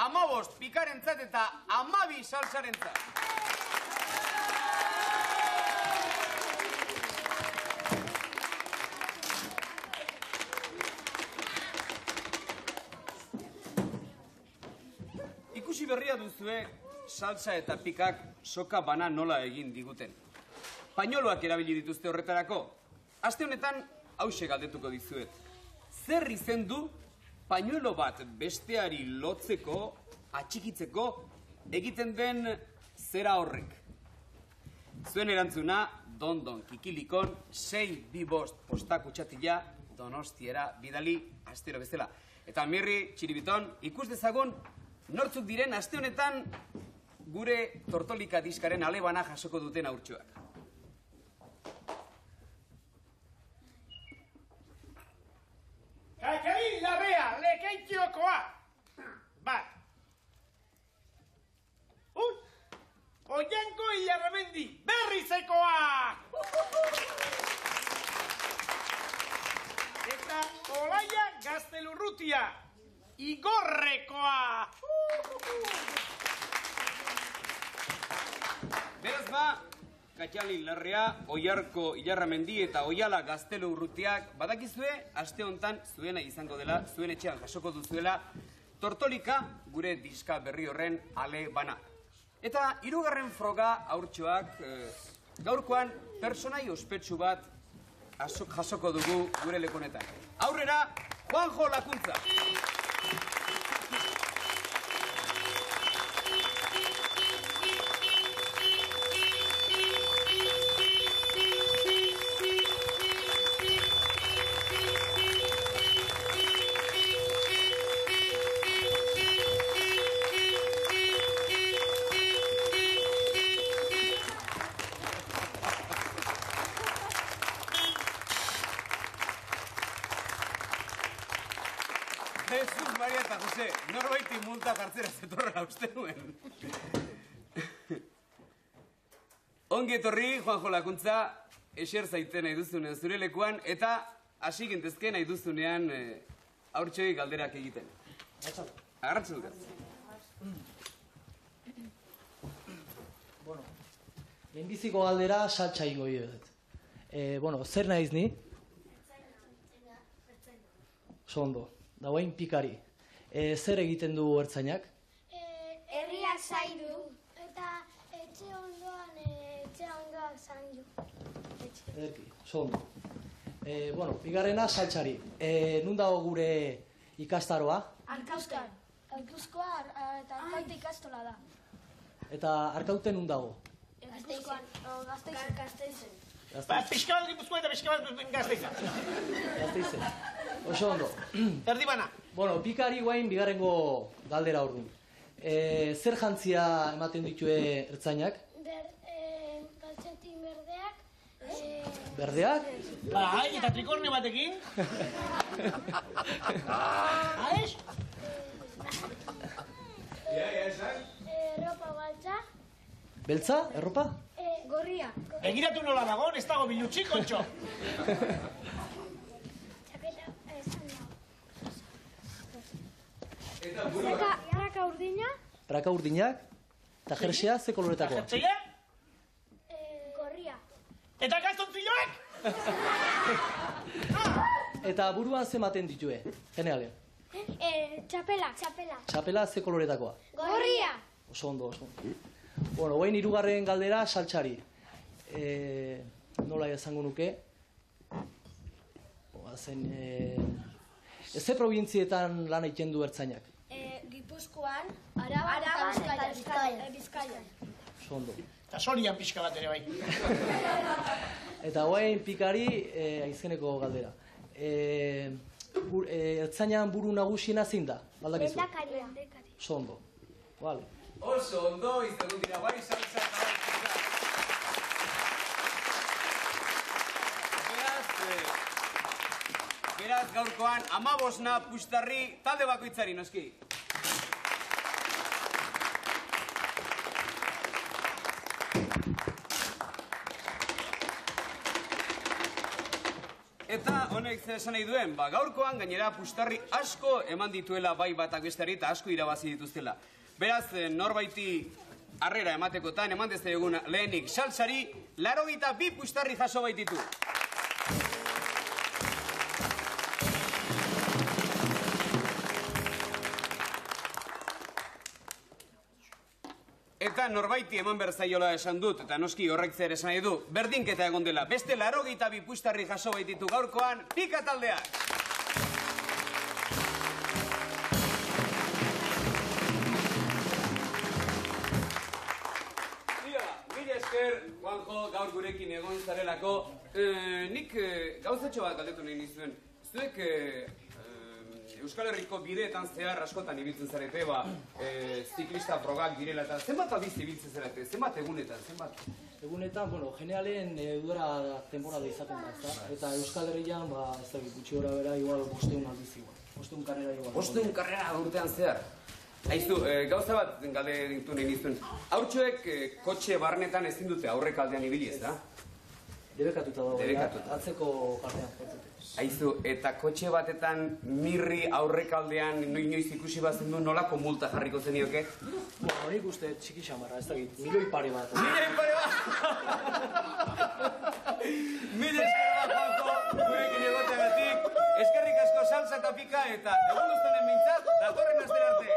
[SPEAKER 2] 15 pikarentzat eta 12 saltzarentzat. Ikusi berria duzue saltza eta pikak soka bana nola egin diguten. Pañoloak erabili dituzte horretarako. Aste honetan hauxe galdetuko dizuet. Zer izendu pañuelo bat besteari lotzeko, atxikitzeko, egiten den zera horrek? Zuen erantzuna, Dondon Kikilikon 625 postakutxatila Donostiera bidali astero bezala. Eta Mirri, Txiribiton, ikus dezagun nortzuk diren aste honetan gure Tortolika diskaren alebana jasoko duten haurtxoak.
[SPEAKER 3] Kakarin Larrea, Lekeitiokoa! Bat. Oianko Ilarramendi, Berrizekoa! Eta Olaia Gaztelurrutia, Igorrekoa!
[SPEAKER 2] Beraz ba, Katxalin Larrea, Oiarko Ilarramendi eta Oiala Gaztelurrutiak badakizue, aste hontan zuena izango dela, zuen etxean jasoko duzuela, Tortolika gure diska berri horren ale bana. Eta hirugarren froga haurtxoak, gaurkoan personai ospetsu bat jasoko dugu gure lekonetan. Aurrera, Juanjo Lakuntza! Jesus Maria eta Jose, norbaiti multa jartzera zetorrela uste nuen. Ongi etorri, Juanjo Lakuntza, eser zaiten nahi duzunean zure lekuan, eta hasi gintezke nahi duzunean haurtxoi galderak egiten. Agarratzu dut.
[SPEAKER 6] Bueno, lehenbiziko galdera saltza ingo dut. Bueno, zer naiz ni? Ondo. Dagoen pikari. Zer egiten du ertzainak?
[SPEAKER 4] Herriak zaindu eta etxe ondoan zaindu.
[SPEAKER 6] Ederki, ondo. Bueno, bigarrena saltzari. Nun dago gure ikastaroa?
[SPEAKER 4] Arkauskan. Gipuzkoa eta Arkaute ikastola da.
[SPEAKER 6] Eta Arkauten nun dago?
[SPEAKER 4] Gipuzkoan, Gasteizen.
[SPEAKER 3] Pixka bat Gipuzkoa eta pixka bat Gasteizen.
[SPEAKER 6] Gasteizen. Oso ondo.
[SPEAKER 3] Erdi bana.
[SPEAKER 6] Bueno, pikari guain bigarrengo galdera orduan. Zer jantzia ematen ditue ertzainak?
[SPEAKER 4] Kaltzetin berdeak.
[SPEAKER 6] Berdeak?
[SPEAKER 3] Bai, eta trikornio batekin. Aiz?
[SPEAKER 4] Ropa baltza.
[SPEAKER 6] Beltza? Erropa?
[SPEAKER 4] Gorria.
[SPEAKER 3] Begiratu nola dagoen, ez dago bilutxik, kontxo.
[SPEAKER 4] Txapela, praka urdina.
[SPEAKER 6] Praka urdinak? Eta jersea ze koloretakoa?
[SPEAKER 3] Jertzeia?
[SPEAKER 4] Gorria.
[SPEAKER 3] Eta kastontzilloek?
[SPEAKER 6] Eta buruan ze ematen ditue? Generale.
[SPEAKER 4] Txapela.
[SPEAKER 6] Txapela ze koloretakoa?
[SPEAKER 4] Gorria.
[SPEAKER 6] Oso ondo, oso ondo. Bueno, guain hirugarren galdera saltsari. Nola esango nuke? Oazen, ze probintzietan lan egiten du ertzainak?
[SPEAKER 4] Gipuzkoan, Araban eta Bizkaian.
[SPEAKER 6] Oso ondo.
[SPEAKER 3] Eta sorian pixka bat ere bai.
[SPEAKER 6] Eta guain pikari aizeneko galdera. Ertzainan buru nagusiena zein da? Baldakizu?
[SPEAKER 4] Lehendakaria.
[SPEAKER 6] Oso ondo. Vale.
[SPEAKER 2] Oso ondo, izan dira bai, saltza eta beraz, gaurkoan, 15 puxtarri talde bakoitzari, noski. Eta honek zer esan nahi duen, gaurkoan gainera puxtarri asko eman dituela bai batak besteari eta asko irabazi dituztela. Beraz, norbaiti harrera ematekotan, eman dezte egun lehenik saltsari, 82 puxtarri jaso baititu. Eta norbaiti eman berzaiola esan dut, eta noski horrek zer esan nahi du, berdinketa egon dela. Beste 82 puxtarri jaso baititu gaurkoan, Pika taldeak! Mila esker, Juanjo, gaur gurekin egon zarelako. Nik gauzatxo bat galdetu nahi nizuen. Zuek Euskal Herriko bideetan zehar askotan ibiltzen zarete, ziklista frogak direla eta zenbat aldiz ibiltzen zarete, zenbat egunetan, zenbat?
[SPEAKER 6] Egunetan, bueno, generalen udara temporada izaten da, ezta? Eta Euskal Herrian, ez da, gutxi gora bera, igual, 500 aldiz igual. 500 karrera igual.
[SPEAKER 2] 500 karrera urtean zehar. Haizu, gauza bat galdetu nahi nizuen. Haurtxoek kotxe barnetan ezin dute aurrek aldean ibili, ez da?
[SPEAKER 6] Debekatuta dago,
[SPEAKER 2] Debekatuta.
[SPEAKER 6] atzeko partean.
[SPEAKER 2] Haizu, eta kotxe batetan mirri aurrekaldean inoiz ikusi bazen du nolako multa jarriko zenioke?
[SPEAKER 6] Bueno, nik uste txiki xamarra, ez dakit, milioi pare bat.
[SPEAKER 2] Milioi pare bat! Mila esker bat, Juanjo, gurekin egoteagatik. Eskerrik asko saltza eta pika eta egun duztanen mintzat, datorren astera arte.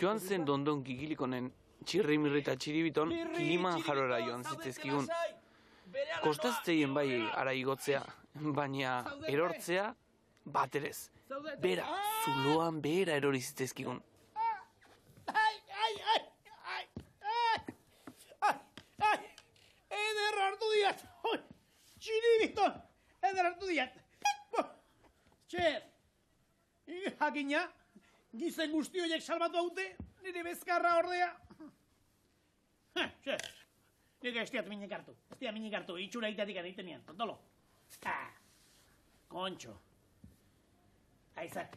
[SPEAKER 5] Joan zen dondon gigilikonen txirrimirri eta txiribiton kiliman jarora joan zitzezkigun. Kostazteien bai ara igotzea, baina erortzea baterez. Bera, zuloan behera erori zitzezkigun.
[SPEAKER 3] Eder hartu diat! Txiribiton! Eder hartu diat! Txer! Jakina, gizen guzti horiek salbatu haute, nire bezkarra ordea. Txer! Nik ez diat minik hartu. Ez diat minik hartu, itxura itatik egiten nian, tontolo. Kontxo. Aizak.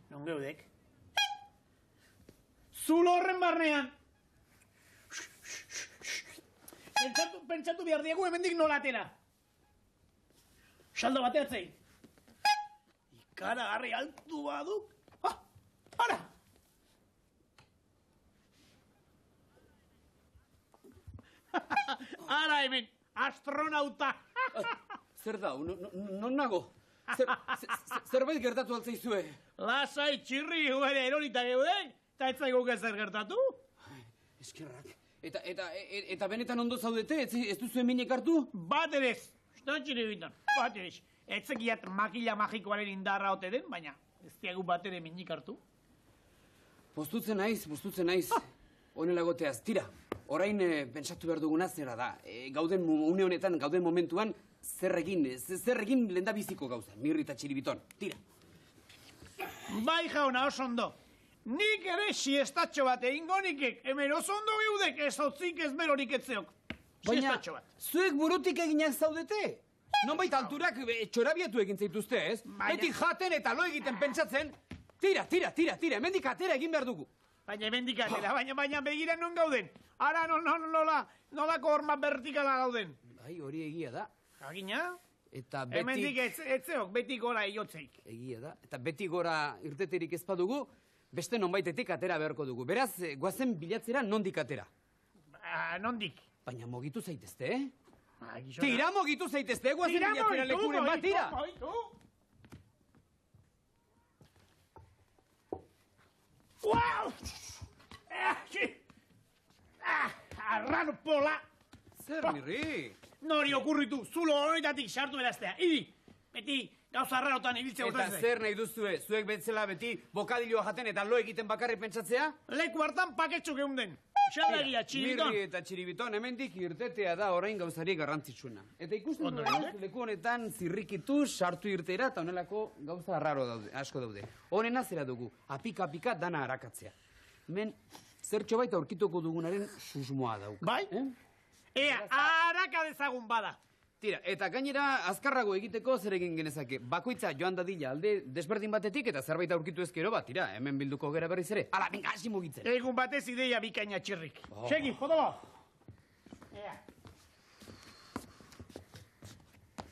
[SPEAKER 3] Non geudek? Zulo horren barnean! Pentsatu behar diegu hemendik nolatera. Saldo bateatzei. Ikaragarri altu baduk. Ara! Ara hemen, astronauta.
[SPEAKER 2] Zer da, non nago? Zerbait gertatu altzaizue?
[SPEAKER 3] Lasai txirri ere erorita geuden, eta ez zaigu zer gertatu?
[SPEAKER 2] Eskerrak. Eta benetan ondo zaudete, ez duzu eminek hartu?
[SPEAKER 3] Bat ere ez, txiri biton, bat ere ez. Ez zekiat makila magikoaren indarra ote den, baina ez diagu bat ere minik hartu.
[SPEAKER 2] Postutzen naiz. Honela goteaz, tira, orain pentsatu behar duguna zera da. Gauden une honetan, gauden momentuan, zer egin lehendabiziko gauza, Mirri eta Txiribiton, tira.
[SPEAKER 3] Bai jauna, oso ondo. Nik ere siestatxo bat egingo nikek, hemen oso ondo geudek ez hotzik ez berorik etzeok. Siestatxo bat.
[SPEAKER 2] Zuek burutik eginak zaudete? Nonbait alturak txorabiatu egin zaituzte, ez? Beti jaten eta lo egiten pentsatzen, tira, hemendik atera egin behar dugu.
[SPEAKER 3] Baina hemendik atera, baina begira non gauden. Ara nolako horma vertikala gauden.
[SPEAKER 2] Bai, hori egia da.
[SPEAKER 3] Agina?
[SPEAKER 2] Eta beti...
[SPEAKER 3] Hemendik etzeok, beti gora iotzeik.
[SPEAKER 2] Egia da. Eta beti gora irteterik ez badugu, beste nonbaitetik atera beharko dugu. Beraz, goazen bilatzera nondik atera.
[SPEAKER 3] Nondik?
[SPEAKER 2] Baina mogitu zaitezte, eh? Tira mogitu zaitezte, goazen bilatzera lekuren bat, tira!
[SPEAKER 3] Uau! Arrano pola!
[SPEAKER 2] Zer, Mirri?
[SPEAKER 3] Nori okurritu, zulo horietatik sartu beraztea. Idi, beti gauza arrarotan ibiltzea
[SPEAKER 2] Eta
[SPEAKER 3] urtatzen.
[SPEAKER 2] zer nahi duzue, zuek betzela beti bokadilloa jaten eta lo egiten bakarrik pentsatzea?
[SPEAKER 3] Leku hartan paketxo geunden. Xalagia, Txiribiton.
[SPEAKER 2] Mirri eta Txiribiton, hemendik irtetea da orain gauzari garrantzitsuna. Eta ikusten duen, leku honetan zirrikitu, sartu irtera eta honelako gauza arraro asko daude. Honena zera dugu, apika dana harakatzea. Hemen, zertxo baita aurkituko dugunaren susmoa dauka.
[SPEAKER 3] Bai? Ea, haraka dezagun bada.
[SPEAKER 2] Tira, eta gainera azkarrago egiteko zer egin genezake. Bakoitza joan dadila alde desberdin batetik eta zerbait aurkitu ezkero bat, tira, hemen bilduko gera berriz ere. Ala, venga, hasi mugitzen.
[SPEAKER 3] Egun batez ideia bikaina txirrik. Segi, jodolo! Ea.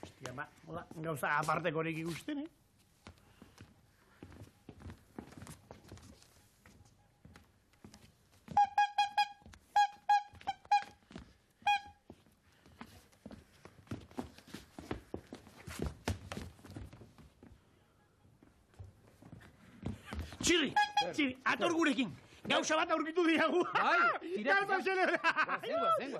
[SPEAKER 3] Hostia, hola, gauza aparteko horik ikusten, Txirri, ator gurekin. Gauza bat aurkitu diagu.
[SPEAKER 2] Bai, tira.
[SPEAKER 3] Gauza xelera.
[SPEAKER 2] Guazen.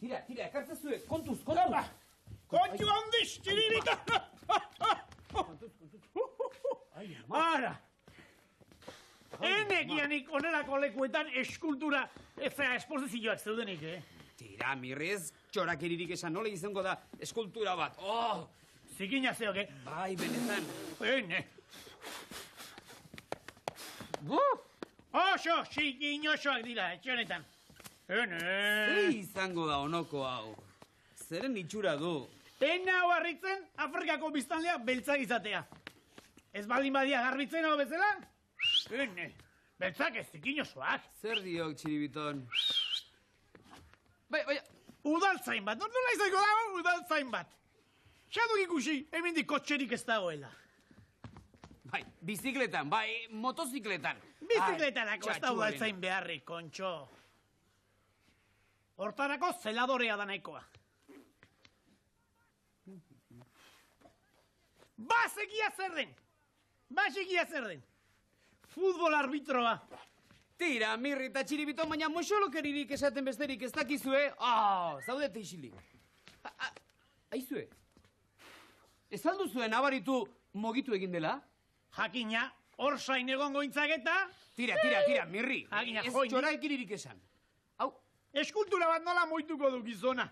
[SPEAKER 2] Tira, ekartza zuek, kontuz.
[SPEAKER 3] Kontu handiz, Txiribito. Ara. Enegianik onelako lekuetan eskultura esposizioak zeudenik,
[SPEAKER 2] Tira, Mirrez, txorakeririk esan nola izango da eskultura bat. Oh!
[SPEAKER 3] Zikina zeok,
[SPEAKER 2] Bai, benetan.
[SPEAKER 3] Ene. Oso, zikinosoak dira, etxonetan. Ene.
[SPEAKER 2] Zer izango da onoko hau? Zeren itxura du?
[SPEAKER 3] Ena hau harritzen, Afrikako biztanlea beltzak izatea. Ez baldin badia garbitzen hau bezala? Ene. Beltzak ez zikinosoak.
[SPEAKER 2] Zer diok, Txiribiton? Bai.
[SPEAKER 3] Udaltzain bat, nola izango dago udaltzain bat. Xaduk ikusi, hemendik kotxerik ez dagoela.
[SPEAKER 2] Bai, bizikletan, bai, motozikletan.
[SPEAKER 3] Bizikletarako ez da udaltzain beharrik, kontxo. Hortarako zeladorea da nahikoa. Basegia zer den. Futbol arbitroa.
[SPEAKER 2] Tira, Mirri eta Txiribiton, baina moxolokeririk esaten besterik ez dakizue. Zaudete isilik. Aizue. Ez alduzue nabaritu mogitu egin dela?
[SPEAKER 3] Jakina, hor zain egongo intzak eta...
[SPEAKER 2] Tira, Mirri.
[SPEAKER 3] Jakina,
[SPEAKER 2] Ez
[SPEAKER 3] joini.
[SPEAKER 2] txora ekiririk esan. Hau.
[SPEAKER 3] Eskultura bat nola moituko du gizona.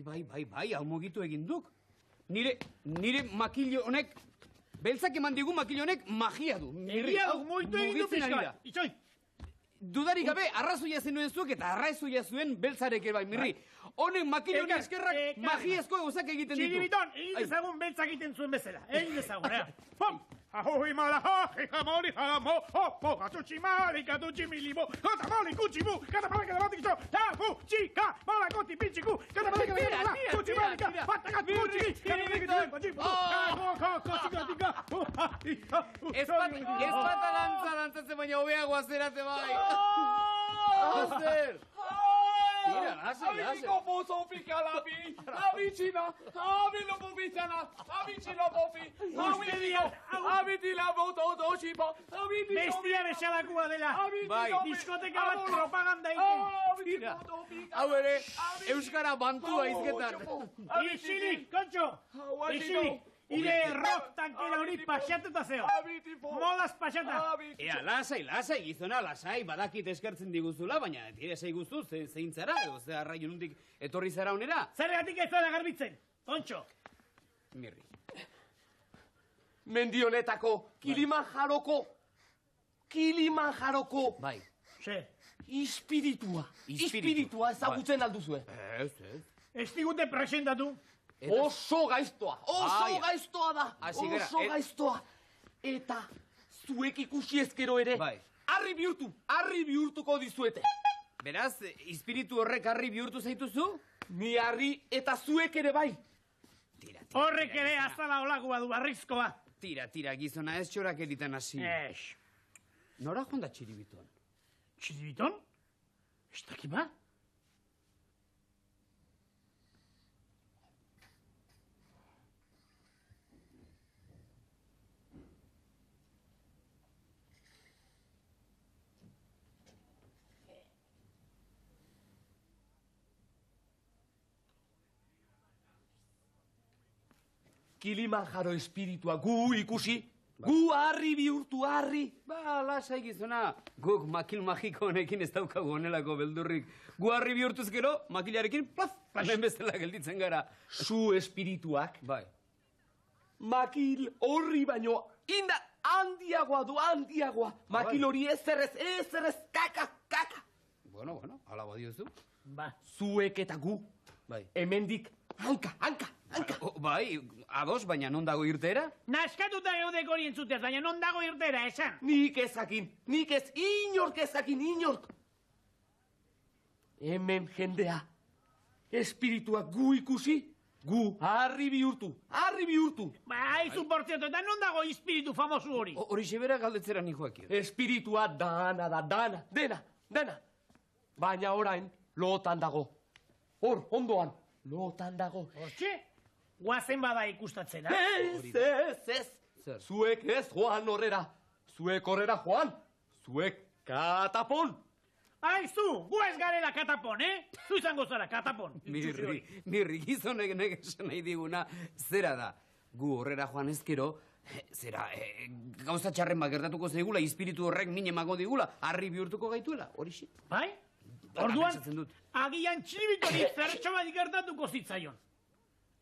[SPEAKER 2] Bai, hau mogitu egin duk. Nire makilo honek... Beltzak eman digu makilo honek magia du.
[SPEAKER 3] Egia duk moitu egin du pixka. Itxoi.
[SPEAKER 2] Dudarik gabe, arrazoia zenuen zuek eta arrazoia zuen beltzarek bai, Mirri. Honek makilo honek eskerrak magiazko gauzak egiten ditu.
[SPEAKER 3] Txiribiton, egin dezagun beltzak egiten zuen bezala. Egin dezagun, Pom! Ahoy mala jamori jamo ho gachuchi mali gachuchi milimo kata mali kuchimu kata mali kata mali kicho tafu chica mala koti pichiku kata mali kata kuchi mali kata pataka kuchi kata mali kata kuchimu
[SPEAKER 2] Ezpata dantzatzen baina hobeago azerate bai. Azer! Tira, lasai.
[SPEAKER 6] Abitiko pozo pikalabi, abitxina, abilopo bizana, abitxilopofi, abitila boto dosipo, abitilo...
[SPEAKER 3] Bestia bezalakoa dela.
[SPEAKER 2] Bai.
[SPEAKER 3] Diskoteka bat propaganda egin.
[SPEAKER 2] Tira. Hau ere, euskara bantua izketan.
[SPEAKER 3] Isilik, kontxo. Isilik. Ire rock tankera hori pasateta zeo. Modaz pasata.
[SPEAKER 2] Ea, lasai, gizona, lasai, badakit eskertzen diguzula, baina tire zaiguzu zein zara, edo ze arraio nundik etorri zara honera.
[SPEAKER 3] Zergatik ez zara garbitzen, kontxo.
[SPEAKER 2] Mirri.
[SPEAKER 6] Mendionetako, Kilimanjaroko,
[SPEAKER 2] Bai.
[SPEAKER 3] Ze,
[SPEAKER 6] Ispiritua ezagutzen alduzue.
[SPEAKER 2] Ez.
[SPEAKER 3] ez digute presentatu.
[SPEAKER 6] Oso gaiztoa da,
[SPEAKER 2] Hasi gara,
[SPEAKER 6] oso gaiztoa. Eta zuek ikusi ezkero ere,
[SPEAKER 2] Bai.
[SPEAKER 6] harri bihurtuko dizuete.
[SPEAKER 2] Beraz, espiritu horrek harri bihurtu zaituzu?
[SPEAKER 6] Ni harri eta zuek ere bai.
[SPEAKER 2] Tira,
[SPEAKER 3] Horrek ere azala olakoa du, barrizkoa.
[SPEAKER 2] Tira, gizona, ez txorak eritan hasi.
[SPEAKER 3] Ez.
[SPEAKER 2] Nora joan da Txiribiton?
[SPEAKER 3] Txiribiton? Ez dakit ba?
[SPEAKER 6] Kilimanjaro espiritua gu ikusi, gu harri bihurtu, harri.
[SPEAKER 2] Ba, lasai gizona, guk makil magiko honekin ez daukagu honelako beldurrik. Gu harri bihurtuz gero, makilarekin, plaf, hemen bezala gelditzen gara.
[SPEAKER 6] Zu espirituak,
[SPEAKER 2] Bai.
[SPEAKER 6] makil horri baino, inda handiagoa. Makil hori ezerrez, kaka.
[SPEAKER 2] Bueno, ala badiozu.
[SPEAKER 3] Ba.
[SPEAKER 6] Zuek eta gu,
[SPEAKER 2] Bai.
[SPEAKER 6] hemendik, hanka.
[SPEAKER 2] Bai, ados, baina non dago irtera?
[SPEAKER 3] Naskatuta eudek hori entzutez, baina non dago irtera, esan.
[SPEAKER 6] Nik ezakin, inork ezakin. Hemen jendea, espirituak gu ikusi, gu harri bihurtu.
[SPEAKER 3] Ba, haizu portzioto, eta non dago espiritu famosu hori?
[SPEAKER 2] Hori xebera galdetzera ni joakio.
[SPEAKER 6] Espiritua dena. Baina orain, lotan dago. Hor, ondoan, lotan dago.
[SPEAKER 3] Hortxe, guazen bada ikustatzera.
[SPEAKER 6] Ez.
[SPEAKER 2] Zer?
[SPEAKER 6] Zuek ez joan horrera. Zuek horrera joan. Zuek katapon.
[SPEAKER 3] Aizu, gu ez garela katapon, Zu izango zara katapon.
[SPEAKER 2] Mirri, gizonek esan nahi diguna, zera da. Gu horrera joan ezkero, gauza txarren bat gertatuko zaigula, espiritu horrek min emango digula, harri bihurtuko gaituela, hori xe.
[SPEAKER 3] Bai? Orduan, agian Txiribitori zertxo bat gertatuko zitzaion.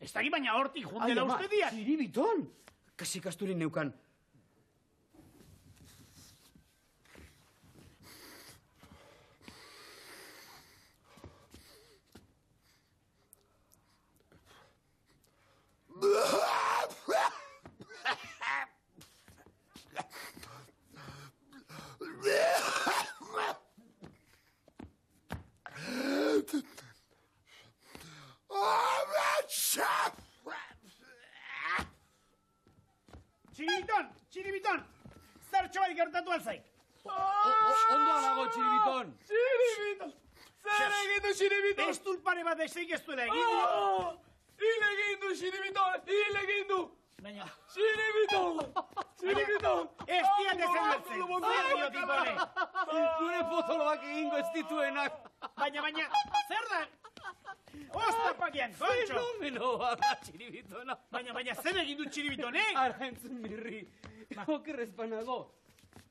[SPEAKER 3] Ez dakit baina hortik jundela uste diak.
[SPEAKER 2] Txiribiton! Kasi kasturin neukan.
[SPEAKER 3] Txiribiton, zertxo bat gertatu alzaik.
[SPEAKER 2] Ondoa dago, Txiribiton!
[SPEAKER 6] Zer egin du Txiribiton?
[SPEAKER 3] Ez tulpare bat ezeik ez duela egin.
[SPEAKER 6] Hil egin du Txiribiton!
[SPEAKER 3] Baina,
[SPEAKER 6] Txiribiton!
[SPEAKER 3] ez diat ezen bertzen. Zer tipone.
[SPEAKER 2] Gure potoloak egingo ez dituenak.
[SPEAKER 3] Baina, zer da? Oztapakian, kontxo.
[SPEAKER 2] Fenomenoa da, Txiribitona.
[SPEAKER 3] Baina, zer egin du Txiribitonek?
[SPEAKER 2] Ara entzun Mirri. Okerrezpanago.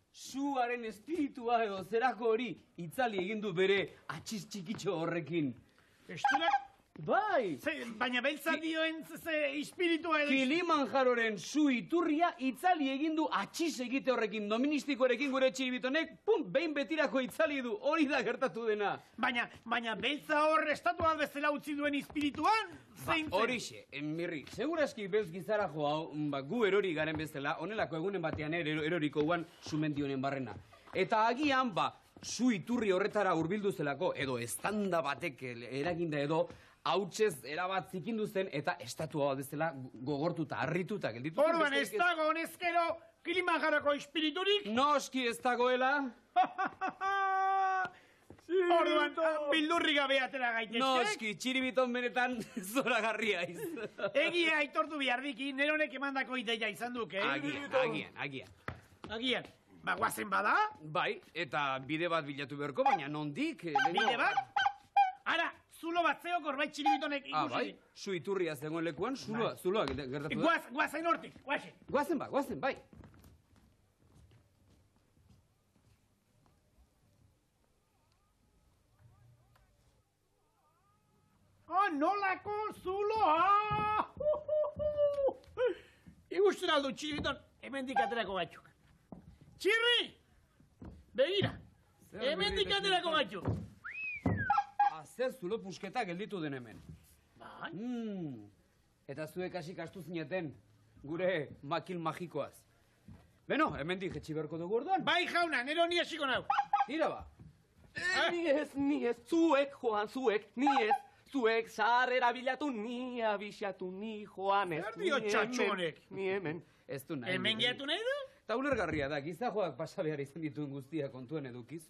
[SPEAKER 2] Suaren espiritua edo zerako hori itzali egin du bere atxiz txikitxo horrekin. Bai!
[SPEAKER 3] Baina beltza dioen espiritua edo...
[SPEAKER 2] Kilimanjaroren zu iturria itzali egin du atxiz egite horrekin, doministikoarekin gure txiribitonek, behin betirako itzali du, hori da gertatu dena.
[SPEAKER 3] Baina beltza hor estatua bezala utzi duen espirituan?
[SPEAKER 2] Horixe, Mirri, segurazki beltz gizara jo hau, gu erori garen bezala, honelako egunen batean eroriko guan sumendionen barrena. Eta agian, zu iturri horretara hurbildu zelako, edo estanda batek eraginda edo, hautsez erabat zikindu zen eta estatua bat bezala gogortuta, harrituta gelditu.
[SPEAKER 3] Orduan ez dago honezkero Kilimanjaroko espiriturik?
[SPEAKER 2] Noski ez dagoela.
[SPEAKER 3] Orduan bildurri gabe atera gaitezke?
[SPEAKER 2] Noski, txiribiton benetan zoragarria iz.
[SPEAKER 3] Egia aitortu bihardiki, neronek emandako ideia izan duke.
[SPEAKER 2] Agian.
[SPEAKER 3] Agian. Guazen bada?
[SPEAKER 2] Bai, eta bide bat bilatu beharko, baina nondik?
[SPEAKER 3] Bide bat? Ara, zulo bat zeok horbait txiribitonek ikusi.
[SPEAKER 2] Bai, zu iturria zegoen lekuan, zuloa gertatu da.
[SPEAKER 3] Guazen hortik, guazen.
[SPEAKER 2] Guazen, bai.
[SPEAKER 3] Nolako zuloa! Igusten aldu txiribiton, hemendik aterako batzuk. Txirri! Begira, hemendik aterako batzuk.
[SPEAKER 2] Zer zulo pusketa gelditu den hemen.
[SPEAKER 3] Bai.
[SPEAKER 2] Eta zuek hasik astu zineten, gure makil magikoaz. Beno, hemendik jetxi beharko dugu orduan.
[SPEAKER 3] Bai jauna, nero ni hasiko nau.
[SPEAKER 2] Tira ba.
[SPEAKER 5] Ni ez, zuek, Joan, zuek, ni ez. Zuek sarrera bilatu, ni abixatu, ni Joan ez.
[SPEAKER 3] Zer dio txatxonek?
[SPEAKER 5] Ni hemen.
[SPEAKER 2] Ez du nahi.
[SPEAKER 3] Hemen gehiatu nahi du?
[SPEAKER 2] Ta ulergarria da, gizajoak pasabear izan dituen guztia kontuen edukiz.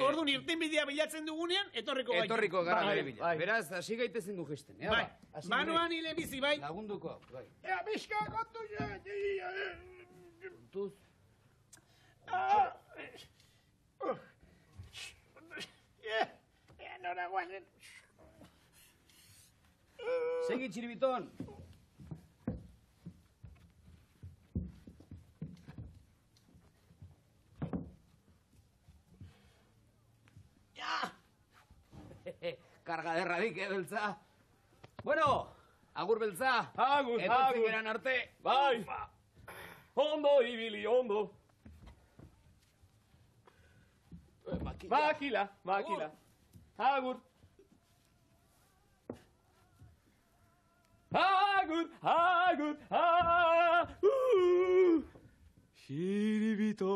[SPEAKER 3] Orduan irten bidea bilatzen dugunean, etorriko gaitu.
[SPEAKER 2] Etorriko gara bere bila. Beraz, hasi gaitezen gu gesten.
[SPEAKER 3] Bai, manuan hile bizi, bai.
[SPEAKER 2] Lagunduko, bai.
[SPEAKER 3] Ea, bizka, kontu
[SPEAKER 2] Tuz.
[SPEAKER 3] Nora guazen.
[SPEAKER 2] Segi txiribiton. Karga derradik, beltza. Bueno, agur beltza.
[SPEAKER 5] Agur.
[SPEAKER 2] Etortzen geran arte.
[SPEAKER 5] Bai. Ondo, ibili, ondo. Makila. Agur. Xiribito.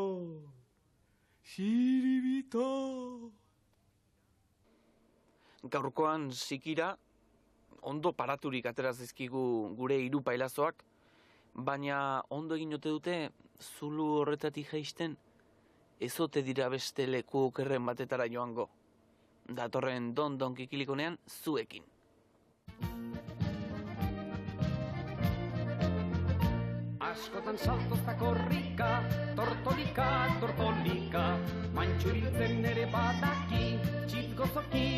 [SPEAKER 5] Gaurkoan zikira, ondo paraturik atera zizkigu gure hiru pailazoak, baina ondo egin ote dute zulu horretatik jaisten, ezote dira beste leku okerren batetara joango. Datorren don kikilikonean zuekin.
[SPEAKER 2] Askotan saltozta korrika, tortolika, mantxuriltzen ere badaki, txitgozoki.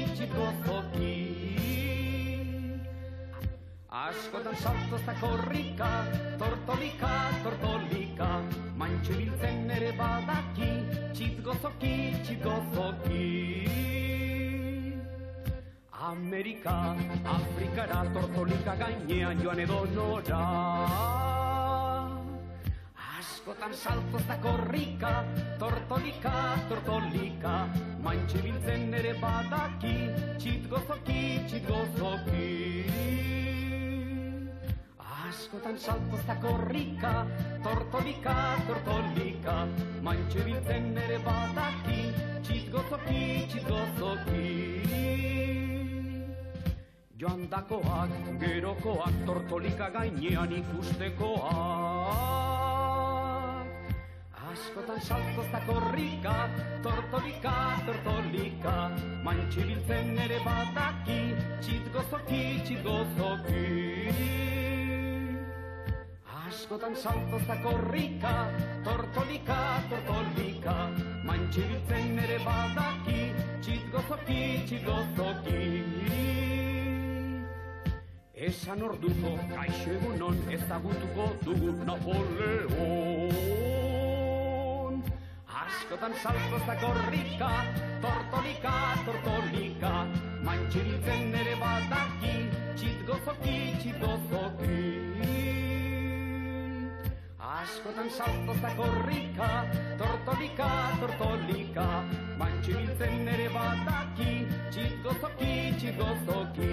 [SPEAKER 2] Askotan saltozta korrika, tortolika, mantxuriltzen ere badaki, txitgozoki. Amerika, Afrikara, tortolika gainean joan edo nora. Askotan saltozta korrika, tortolika, mantxibiltzen ere badaki, txitgozoki. Askotan saltozta korrika, tortolika, mantxibiltzen ere badaki, txitgozoki. Joandakoak, gerokoak, tortolika gainean ikustekoak. Askotan saltozta korrika, tortolika, mantxibiltzen ere badaki, txitgozoki. Askotan saltozta korrika, tortolika, mantxibiltzen ere badaki, txitgozoki. Esan orduko, kaixo egunon, ezagutuko dugu Napoleon. Askotan saltozta korrika, tortolika, mantxibiltzen ere gozoki, txitgozoki. Askotan saltoza korrika, tortolika, tortolika, mantxo ibiltzen ere badaki, txitgozoki, txitgozoki.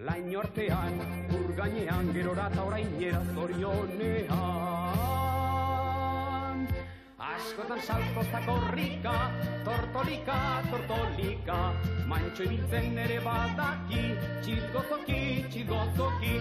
[SPEAKER 2] Lain ortean, urgainean, gerora eta orainera zorionean. Askotan saltoza korrika, tortolika, tortolika, mantxo ibiltzen ere badaki, txitgozoki, txitgozoki.